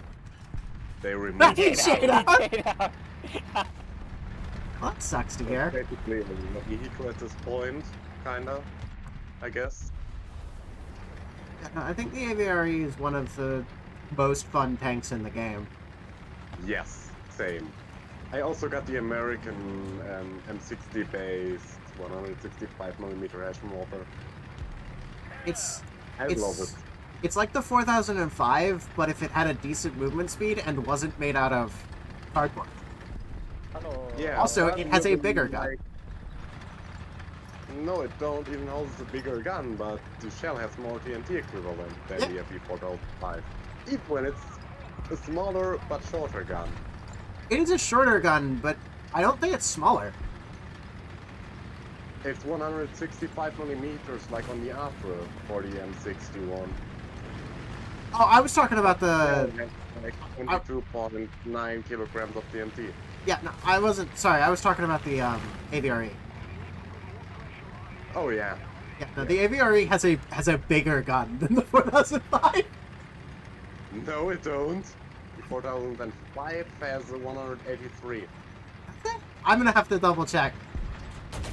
They removed He it. shit out. out. Well, that sucks to hear. Basically, a vehicle at this point, kinda, I guess. I think the AVRE is one of the most fun tanks in the game. Yes, same. I also got the American M60 based 165mm Ashmortar. It's I love it. It's like the 4005, but if it had a decent movement speed and wasn't made out of cardboard. Hello. Yeah. Also, but it has a even, bigger gun. like- No, it don't even holds a bigger gun, but the shell has more TNT equivalent than the FE4005. Even when it's a smaller but shorter gun. It is a shorter gun, but I don't think it's smaller. It's 165mm like on the Afro for the M61. Oh, I was talking about the... It has, like 22.9 kilograms of TNT. Yeah, no, I wasn't... Sorry, I was talking about the AVRE. Oh yeah. Yeah, no, the AVRE has a bigger gun than the 4005. No, it don't. The 4005 has a 183. I'm gonna have to double check.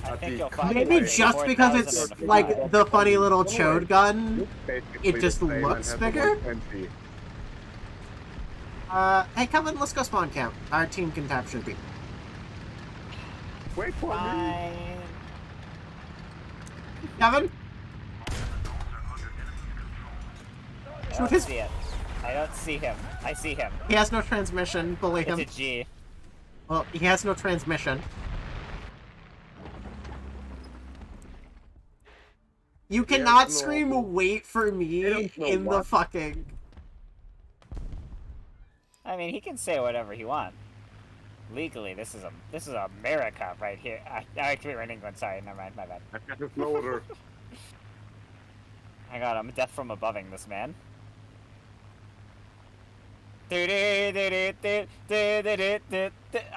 I think the- you'll find Maybe it just like because 4,000 it's in the like file. the funny little chode gun. Looks basically It just the same and looks has a bigger? 120. Hey, Kevin, let's go spawn camp. Our team can tap Shippy. Wait for me. Fine. Kevin? I Shoot don't his- see it. I don't see him. I see him. He has no transmission, believe It's him. a G. Well, he has no transmission. You He has cannot no- scream "wait for me" don't know in the what. fucking... I mean, he can say whatever he wants. Legally, this is America right here. Actually, we're in England. Sorry, never mind. My bad. I got his loader. Hang on, I'm deaf from aboving this man.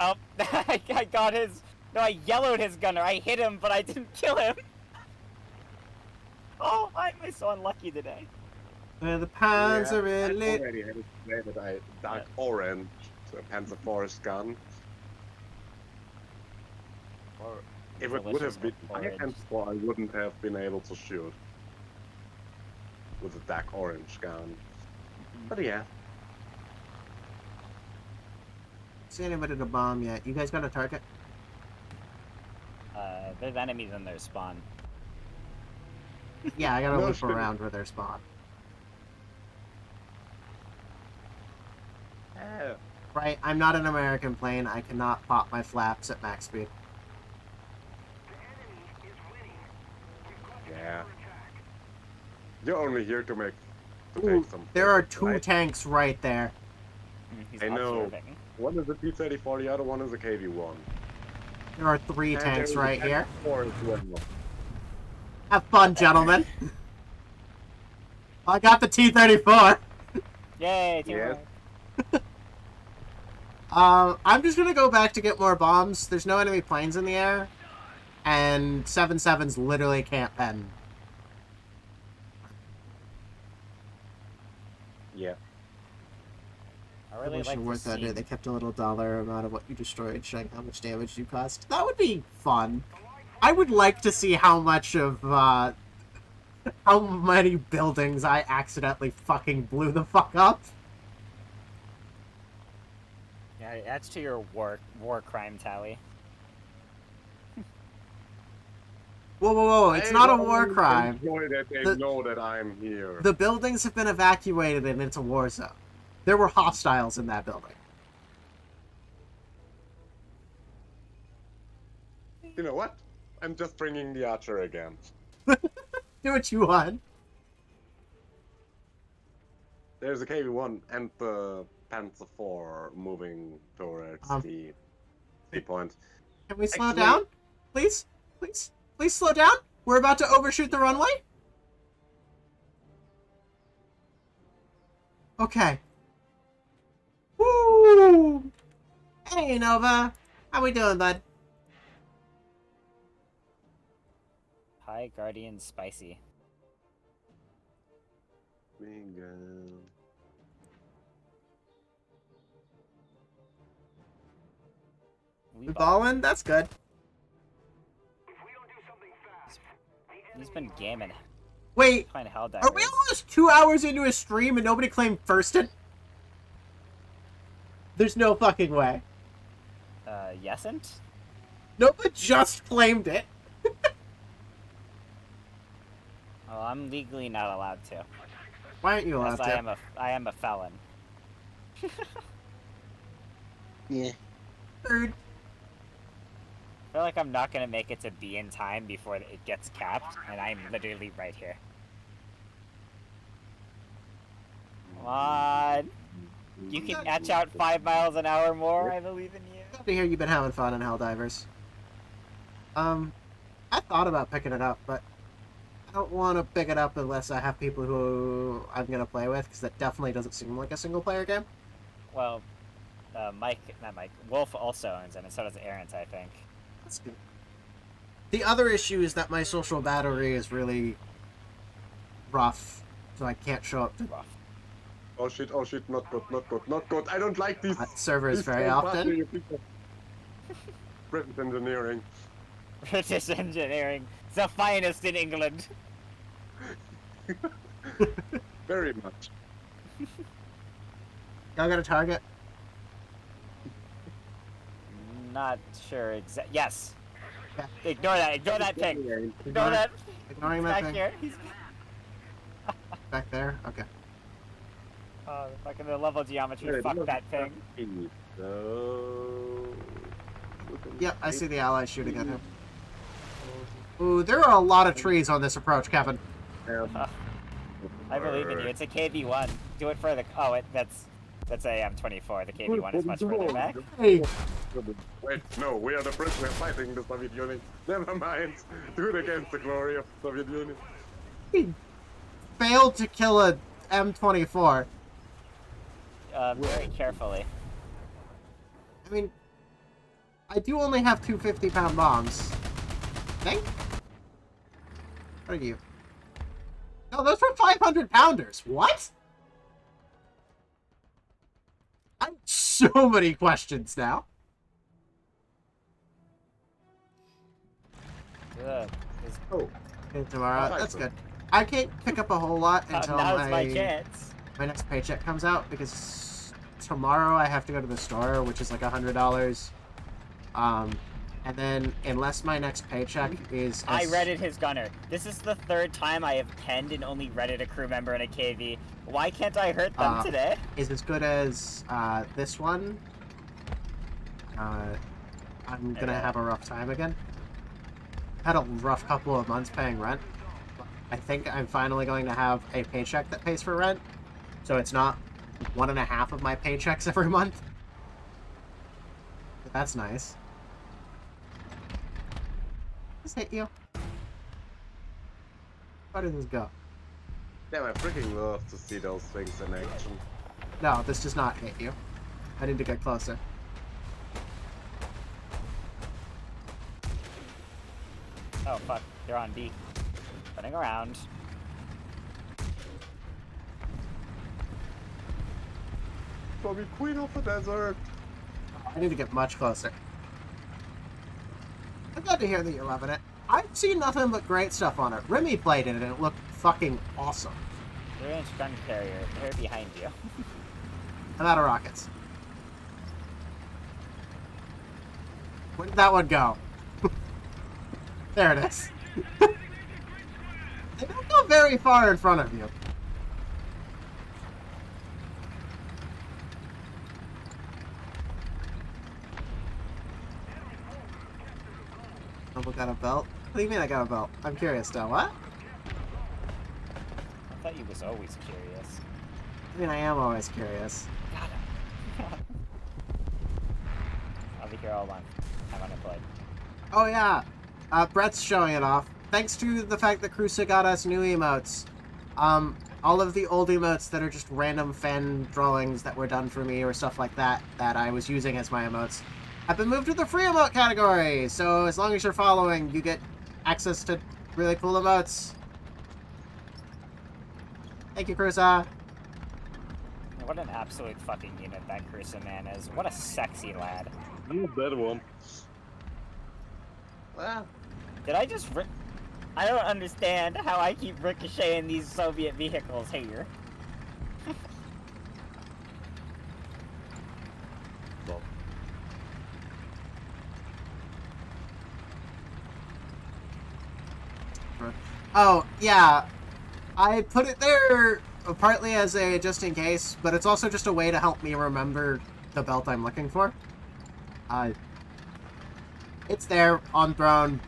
Oh, I got his. No, I yellowed his gunner. I hit him, but I didn't kill him. Oh, why am I so unlucky today? The pans Yeah, are I lit. already had it slated. I dark orange, so Panzer Forest gun. Or if it would Delicious have been my orange. Panzer, I wouldn't have been able to shoot with a dark orange gun. But yeah, see anybody to bomb yet. You guys got a target? There's enemies in their spawn. Yeah, I gotta No look shit. around where they're spawned. Oh. Right, I'm not an American plane. I cannot pop my flaps at max speed. Yeah. You're only here to make Ooh, take some. there are photos, 2 right? tanks right there. He's I know. observing. One is a P-34, the other one is a KV-1. There are 3 And tanks there's a right here. Tank 4 as well. Have fun, gentlemen. I got the T-34. Yay, Yes. teamwork. I'm just gonna go back to get more bombs. There's no enemy planes in the air. And 7.7s literally can't pen. Yeah. I really like worth to that. see. They kept a little dollar amount of what you destroyed, showing how much damage you caused. That would be fun. I would like to see how much of, how many buildings I accidentally fucking blew the fuck up. Yeah, that's to your war crime tally. Whoa, whoa, whoa, it's not a war crime. Enjoy that they The- know that I'm here. The buildings have been evacuated and it's a war zone. There were hostiles in that building. You know what? I'm just bringing the archer again. Do what you want. There's a KV-1 and the Panzer IV moving towards the point. Can we slow Actually- down? Please? Please? Please slow down? We're about to overshoot the runway? Okay. Woo! Hey, Nova. How we doing, bud? Hi, Guardian Spicy. Bingo. We ballin'? That's good. If we don't do something fast, He's been gaming. Wait, Playing Helldivers. are we almost 2 hours into a stream and nobody claimed firstin'? There's no fucking way. Yesent? Nova just claimed it. Well, I'm legally not allowed to. Why aren't you allowed Yes, to? I am a felon. Yeah. Rude. I feel like I'm not gonna make it to B in time before it gets capped, and I'm literally right here. Come on! You can etch out 5 miles an hour more, I believe in you. Glad to hear you've been having fun in Helldivers. I thought about picking it up, but I don't want to pick it up unless I have people who I'm going to play with, because that definitely doesn't seem like a single-player game. Well, Wolf also owns it, and so does Errant, I think. That's good. The other issue is that my social battery is really rough, so I can't show up to Rough. Oh shit, not good, not good, not good. I don't like these. servers these very small often. battery people. British engineering. British engineering. The finest in England. Very much. Y'all got a target? Not sure exactly. Yes. Yeah. Ignore that. Ignore that thing. Ignore that. Ignoring He's that back thing. here. He's Back there? Okay. fucking the level geometry. Fuck that thing. So... Yep, I see the allies shooting at him. Ooh, there are a lot of trees on this approach, Kevin. I believe in you. It's a KV-1. Do it further. Oh, that's a M24. The KV-1 is much further back. Hey, Wait, no, we are the Brits, we're fighting the Soviet Union. Never mind. Do it against the glory of the Soviet Union. he failed to kill a M24. Very carefully. I mean, I do only have 250-pound bombs. Think? What are you? No, those were 500-pounders. What? I have so many questions now. Ugh. Oh, Okay, tomorrow. Oh, That's nice. good. I can't pick up a whole lot until Now's my my chance. next paycheck comes out because tomorrow I have to go to the store, which is like $100. And then unless my next paycheck is... I redded his gunner. This is the third time I have penned and only redded a crew member in a KV. Why can't I hurt them today? Is as good as this one. I'm gonna have a rough time again. Had a rough couple of months paying rent. I think I'm finally going to have a paycheck that pays for rent, so it's not 1.5 of my paychecks every month. But that's nice. Just hit you. How did this go? Damn, I freaking love to see those things in action. No, this does not hit you. I need to get closer. Oh fuck, they're on B. Running around. For me, queen of the desert. I need to get much closer. I'm glad to hear that you're loving it. I've seen nothing but great stuff on it. Remy played it and it looked fucking awesome. They're in gun carrier. They're behind you. I'm out of rockets. Where did that one go? There it is. They don't go very far in front of you. Oh, got a belt? What do you mean I got a belt? I'm curious now. What? I thought you was always curious. I mean, I am always curious. Got him. I'll be here all along. I'm unemployed. Oh yeah, Brett's showing it off. Thanks to the fact that Crusa got us new emotes. All of the old emotes that are just random fan drawings that were done for me or stuff like that, that I was using as my emotes, have been moved to the free emote category. So as long as you're following, you get access to really cool emotes. Thank you, Crusa. What an absolute fucking unit that Crusoe man is. What a sexy lad. You better one. Well, Did I just I don't understand how I keep ricocheting these Soviet vehicles here. Well, oh, yeah. I put it there partly as a just in case, but it's also just a way to help me remember the belt I'm looking for. It's there, on throne.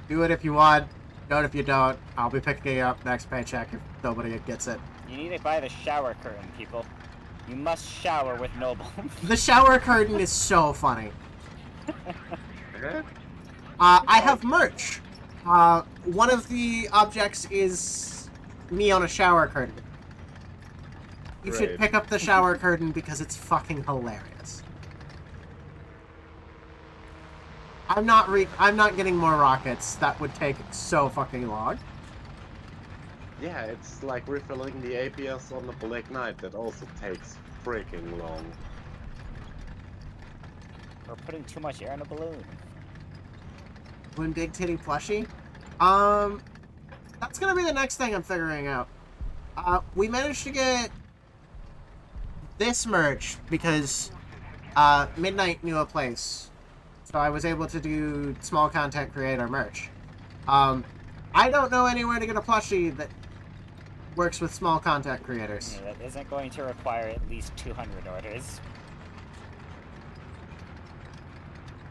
Do it if you want. Don't if you don't. I'll be picking it up next paycheck if nobody gets it. You need to buy the shower curtain, people. You must shower with Noble. The shower curtain is so funny. eh? I have merch. One of the objects is me on a shower curtain. You should Great. pick up the shower curtain because it's fucking hilarious. I'm not getting more rockets. That would take so fucking long. Yeah, it's like refilling the APS on the Black Knight. That also takes freaking long. We're putting too much air in a balloon. One big titty plushie. That's gonna be the next thing I'm figuring out. We managed to get this merch because Midnight knew a place. So I was able to do small content creator merch. I don't know anywhere to get a plushie that works with small content creators. Yeah, that isn't going to require at least 200 orders.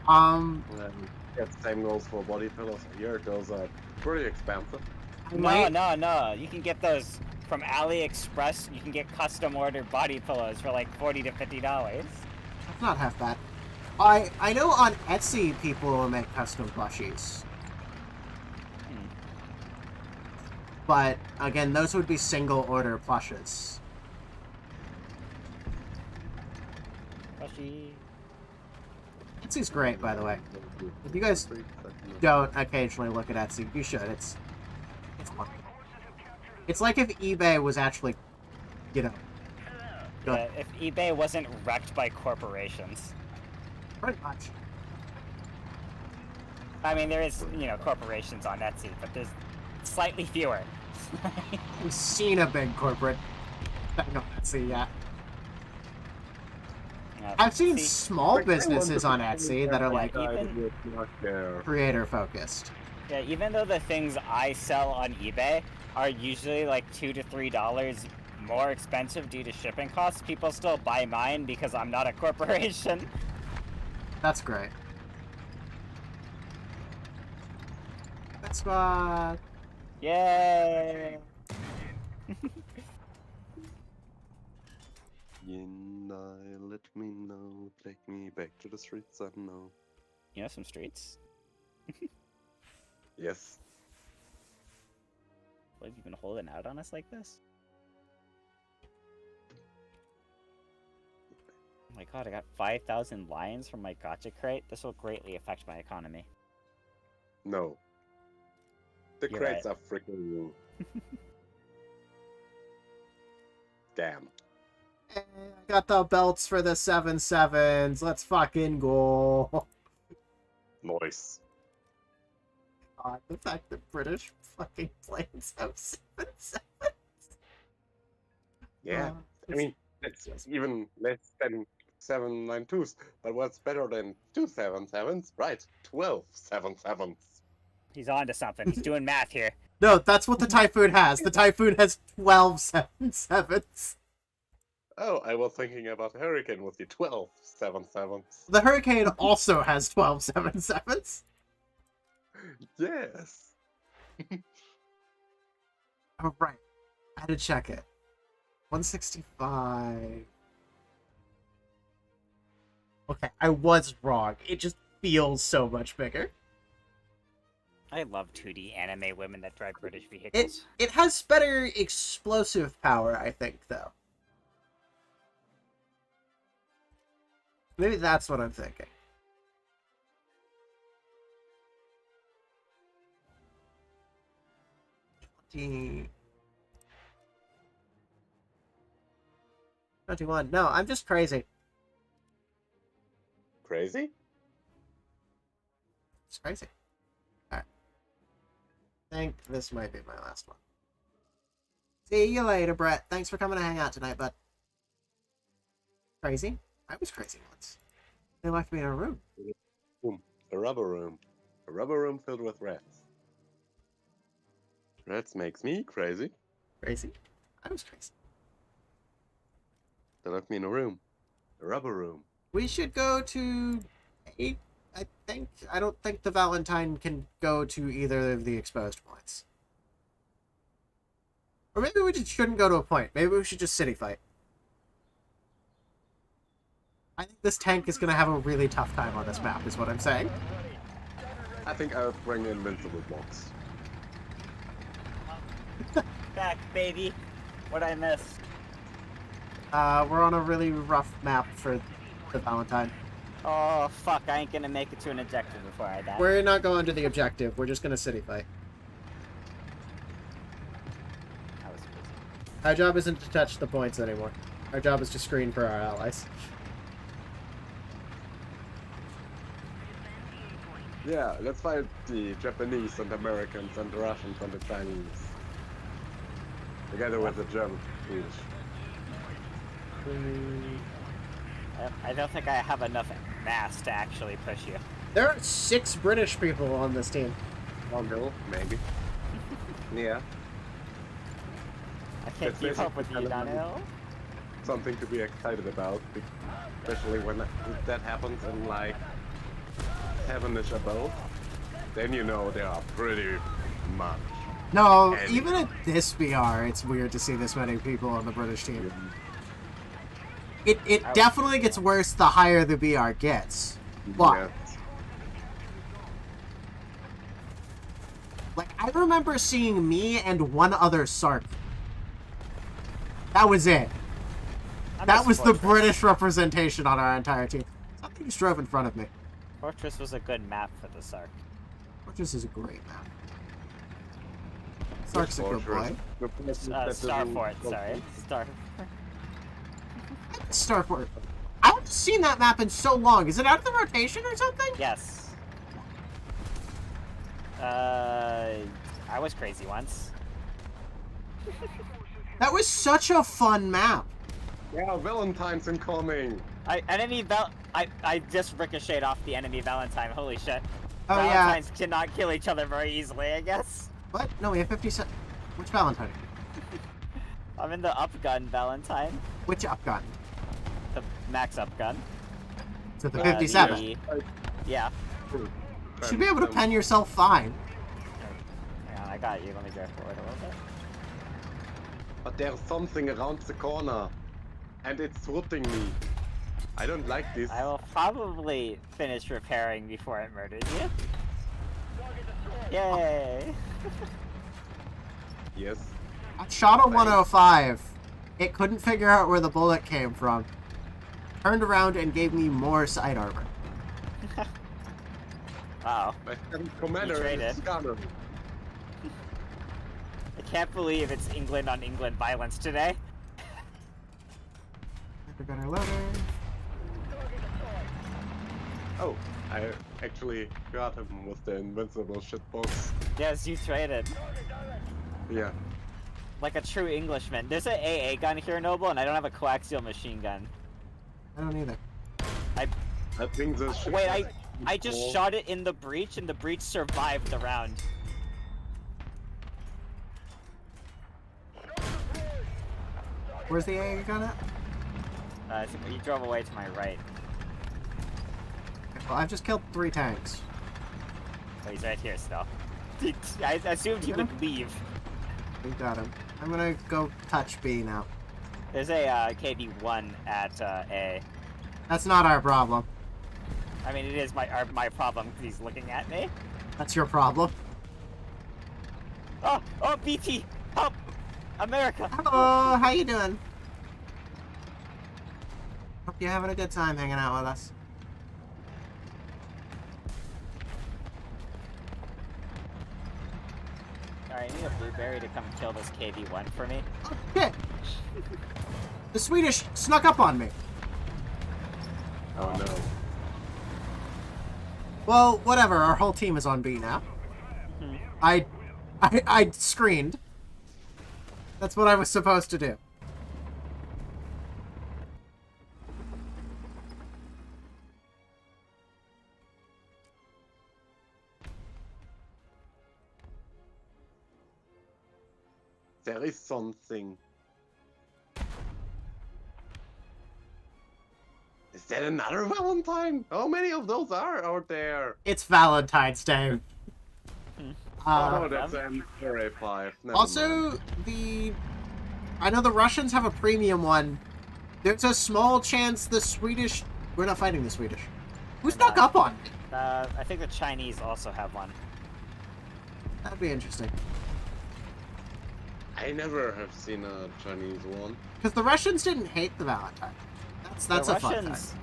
And yeah, the same goes for body pillows. Here, those are pretty expensive. I might- No. You can get those from AliExpress. You can get custom ordered body pillows for like $40 to $50. That's not half bad. I know on Etsy people will make custom plushies. But again, those would be single order plushes. Plushie. Etsy's great, by the way. If you guys don't occasionally look at Etsy, you should. It's fun. It's like if eBay was actually, you know, good. Yeah, if eBay wasn't wrecked by corporations. Pretty much. I mean, there is, corporations on Etsy, but there's slightly fewer. We've seen a big corporate thing on Etsy yet. I've seen See, small Like, I want businesses to on be Etsy that are like even- creator focused. Yeah, even though the things I sell on eBay are usually like $2 to $3 more expensive due to shipping costs, people still buy mine because I'm not a corporation. That's great. That's what. Yay! Let me know, take me back to the streets I know. You know some streets? Yes. What, have you been holding out on us like this? Oh my god, I got 5,000 lions from my gotcha crate. This will greatly affect my economy. No. The You're crates are freaking you. Damn. I got the belts for the 7.7s. Let's fucking go. Noise. God, the fact that British fucking planes have 7.7s. Yeah. I mean, it's even less than 792s. But what's better than 2 7.7s? Right, 12 7.7s. He's on to something. He's doing math here. No, that's what the Typhoon has. The Typhoon has 12 7.7s. Oh, I was thinking about Hurricane with the 12 7.7s. The Hurricane also has 12 7.7s. Yes. Oh, right. I had to check it. 165. Okay, I was wrong. It just feels so much bigger. I love 2D anime women that drive British vehicles. It has better explosive power, I think, though. Maybe that's what I'm thinking. $20. 21. No, I'm just crazy. Crazy? It's crazy. Alright. I think this might be my last one. See you later, Brett. Thanks for coming to hang out tonight, bud. Crazy? I was crazy once. They locked me in a room. Boom. A rubber room. A rubber room filled with rats. Rats makes me crazy. Crazy? I was crazy. They left me in a room. A rubber room. We should go to... I think... I don't think the Valentine can go to either of the exposed points. Or maybe we just shouldn't go to a point. Maybe we should just city fight. I think this tank is going to have a really tough time on this map, is what I'm saying. I think I would bring invincible blocks. Back, baby. What I miss? We're on a really rough map for the Valentine. Oh, fuck. I ain't gonna make it to an objective before I die. We're not going to the objective. We're just going to city fight. That was crazy. Our job isn't to touch the points anymore. Our job is to screen for our allies. Yeah, let's fight the Japanese and Americans and the Russians and the Chinese. Together with the German Swedish. I don't think I have enough mass to actually push you. There are 6 British people on this team. Downhill, maybe. Yeah, I can't It's keep up with basically you, kind of Daniel. something to be excited about, especially when that happens in like 7ish above. Then you know they are pretty much. No, And- even at this BR, it's weird to see this many people on the British team. It definitely gets worse the higher the BR gets. But, Yeah. like, I remember seeing me and one other Sark. That was it. I That miss was the Fortress. British representation on our entire team. Something just drove in front of me. Fortress was a good map for the Sark. Fortress is a great map. Sark's a good boy. Starfort, sorry. Starfort. I haven't seen that map in so long. Is it out of the rotation or something? Yes. I was crazy once. That was such a fun map. Yeah, Valentine's incoming. I just ricocheted off the enemy Valentine. Holy shit. Oh yeah. Valentines cannot kill each other very easily, I guess. What? No, we have 57. Which Valentine? I'm in the up gun Valentine. Which up gun? The max up gun. To the 57. Yeah. You should be able to pen yourself fine. Hang on, I got you. Let me go forward a little bit. But there's something around the corner, and it's rooting me. I don't like this. I will probably finish repairing before it murders you. Yay! Yes. I shot a 105. It couldn't figure out where the bullet came from. Turned around and gave me more side armor. Uh-oh. My commander traded. is scanner. I can't believe it's England on England violence today. Better loader. Oh, I actually got him with the invincible shitbox. Yes, you traded. Yeah. Like a true Englishman. There's an AA gun here, Noble, and I don't have a coaxial machine gun. I don't either. I think this shit. Wait, I just shot it in the breach, and the breach survived the round. Where's the AA gun at? You drove away to my right. Well, I've just killed 3 tanks. Oh, he's right here still. I assumed he would leave. We got him. I'm gonna go touch B now. There's a KV-1 at A. That's not our problem. I mean, it is my problem because he's looking at me. That's your problem. Oh, BT, help! America! Hello, how you doing? Hope you're having a good time hanging out with us. Alright, I need a blueberry to come kill this KV-1 for me. Shit! The Swedish snuck up on me. Oh no. Well, whatever. Our whole team is on B now. I screened. That's what I was supposed to do. There is something. Is that another Valentine? How many of those are out there? It's Valentine's Day. Oh, that's an MK5. Also, I know the Russians have a premium one. There's a small chance the Swedish... We're not fighting the Swedish. Who snuck up on me? I think the Chinese also have one. That'd be interesting. I never have seen a Chinese one. Because the Russians didn't hate the Valentine. That's a fun fact.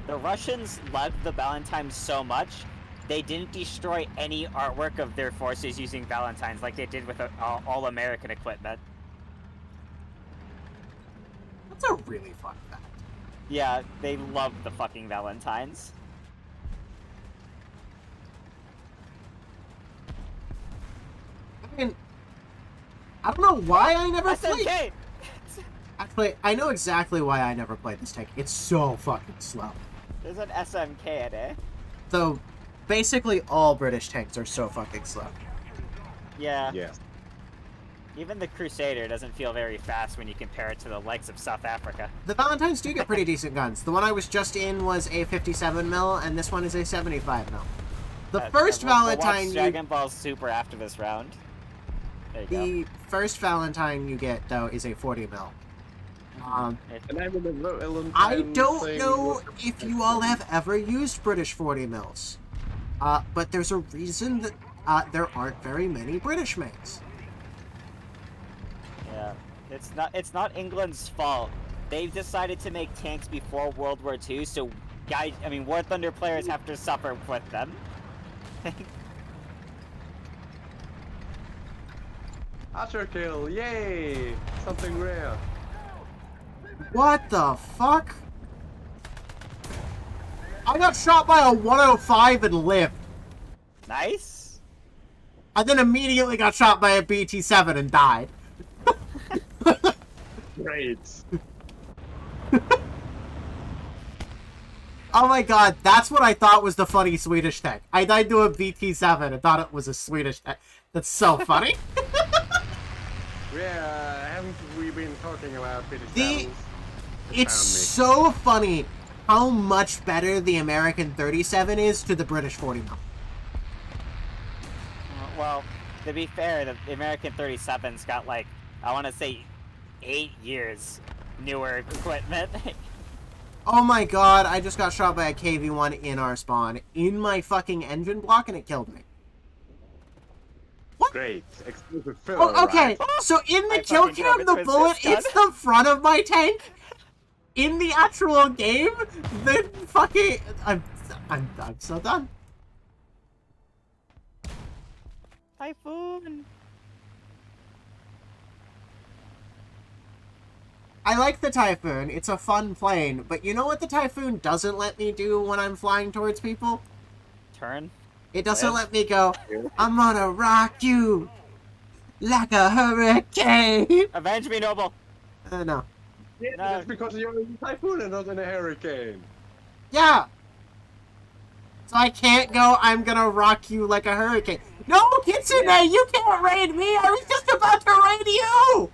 The Russians loved the Valentine so much, they didn't destroy any artwork of their forces using Valentines like they did with all American equipment. That's a really fun fact. Yeah, they loved the fucking Valentines. I mean, I don't know why I never played... SMK! Actually, I know exactly why I never played this tank. It's so fucking slow. There's an SMK at A. So, basically all British tanks are so fucking slow. Yeah. Yes. Even the Crusader doesn't feel very fast when you compare it to the likes of South Africa. The Valentines do get pretty decent guns. The one I was just in was a 57 mil, and this one is a 75 mil. The first We'll Valentine watch Dragon Ball Super after this round. There you the first Valentine you get though is a 40 mil. And I'm in the Valentine I don't thing know with- if you all have ever used British 40 mils, but there's a reason that there aren't very many British mates. Yeah, it's not England's fault. They've decided to make tanks before World War II, so War Thunder players have to suffer with them. Archer kill, yay! Something rare. What the fuck? I got shot by a 105 and lived. Nice. And then immediately got shot by a BT-7 and died. Great. Oh my god, that's what I thought was the funny Swedish tank. I died to a BT-7 and thought it was a Swedish tank. That's so funny. Yeah, haven't we been talking about British The- battles? It It's found me. so funny how much better the American 37 is to the British 49. Well, to be fair, the American 37's got like, I want to say 8 years newer equipment. Oh my god, I just got shot by a KV-1 in our spawn, in my fucking engine block, and it killed me. Great. Explosive filler, Oh, okay, right? so in the I kill fucking drove cam, it the to his bullet disc gun. hits the front of my tank. In the actual game, the fucking... I'm so done. Typhoon! I like the Typhoon, it's a fun plane, but you know what the Typhoon doesn't let me do when I'm flying towards people? Turn. It doesn't Live? let me go, I'm gonna rock you like a hurricane. Avenge me, Noble! No. Yeah, No. that's because you're in a typhoon and not in a hurricane. Yeah. So I can't go, I'm gonna rock you like a hurricane. No, Kitsune, you can't raid me! I was just about to raid you!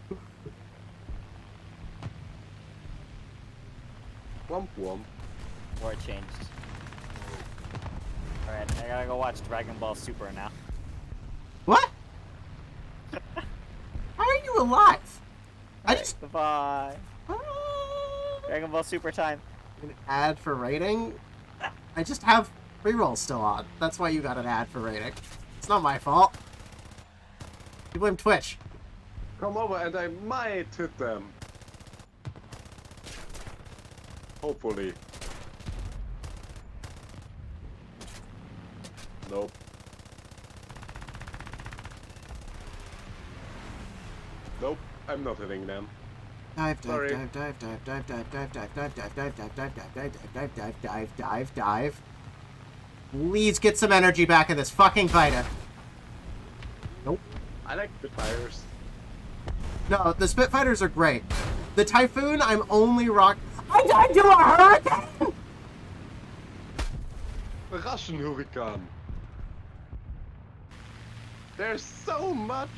Womp womp. War changed. Alright, I gotta go watch Dragon Ball Super now. What? How are you alive? I just... Goodbye. Dragon Ball Super time. An ad for rating? I just have rerolls still on. That's why you got an ad for rating. It's not my fault. You blame Twitch. Come over and I might hit them. Hopefully. Nope. Nope, I'm not hitting them. Dive, dive, Sorry. dive, dive, dive, dive, dive, dive, dive, dive, dive, dive, dive, dive, dive, dive, dive, dive, dive, dive. Please get some energy back in this fucking fighter. Nope. I like the fires. No, the Spitfighters are great. The Typhoon, I'm only rock. I died to a hurricane! The Russian Hurricane. There's so much.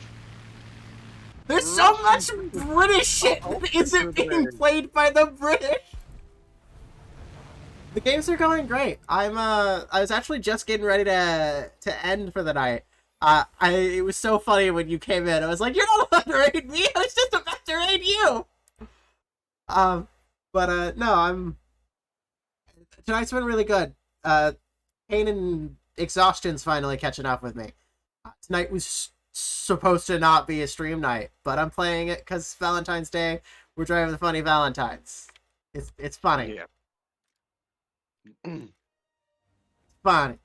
There's so much British shit that isn't being played by the British. The games are going great. I was actually just getting ready to end for the night. It was so funny when you came in. I was like, you're not about to raid me. I was just about to raid you. No, tonight's been really good. Pain and exhaustion's finally catching up with me. Tonight was supposed to not be a stream night, but I'm playing it because Valentine's Day. We're driving the funny Valentines. It's funny. Yeah. It's funny.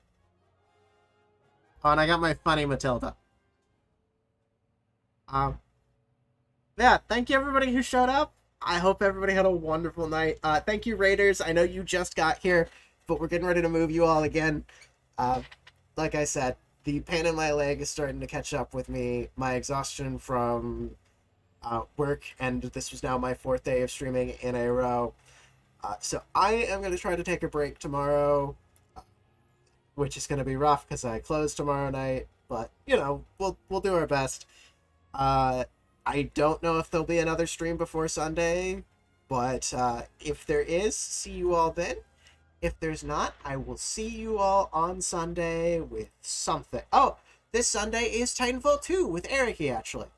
Oh, and I got my funny Matilda. Yeah, thank you everybody who showed up. I hope everybody had a wonderful night. Thank you, Raiders. I know you just got here, but we're getting ready to move you all again. Like I said, the pain in my leg is starting to catch up with me. My exhaustion from work, and this was now my 4th day of streaming in a row. So I am going to try to take a break tomorrow, which is going to be rough because I close tomorrow night. But you know, we'll do our best. I don't know if there'll be another stream before Sunday, but if there is, see you all then. If there's not, I will see you all on Sunday with something. Oh, this Sunday is Titanfall 2 with Ericy, actually.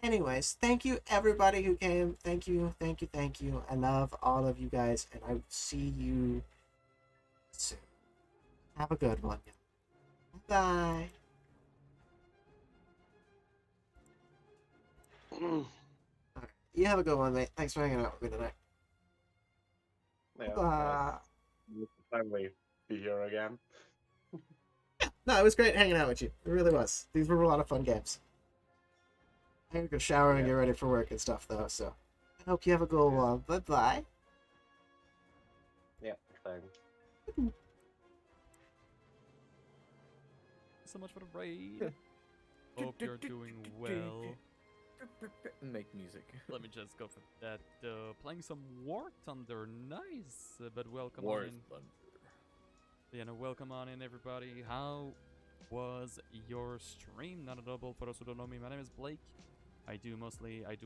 Anyways, thank you everybody who came. Thank you, thank you, thank you. I love all of you guys, and I will see you soon. Have a good one. Bye. Alright, you have a good one, mate. Thanks for hanging out with me tonight. Yeah, Bye. nice to finally be here again. No, it was great hanging out with you. It really was. These were a lot of fun games. I'm gonna go shower and get ready for work and stuff, though, so I hope you have a good one. Bye-bye. Yeah, thanks. So much for the raid. Hope you're doing well. Make music. Let me just go for that. Playing some War Thunder, nice. But welcome War on is in. thunder. Yeah, no, welcome on in, everybody. How was your stream? Not a double. For those who don't know me, my name is Blake. I do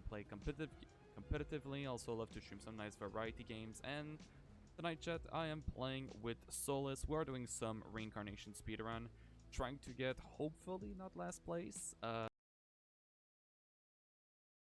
play competitively. Also love to stream some nice variety games. And tonight, chat, I am playing with Solus. We're doing some reincarnation speedrun, trying to get hopefully not last place.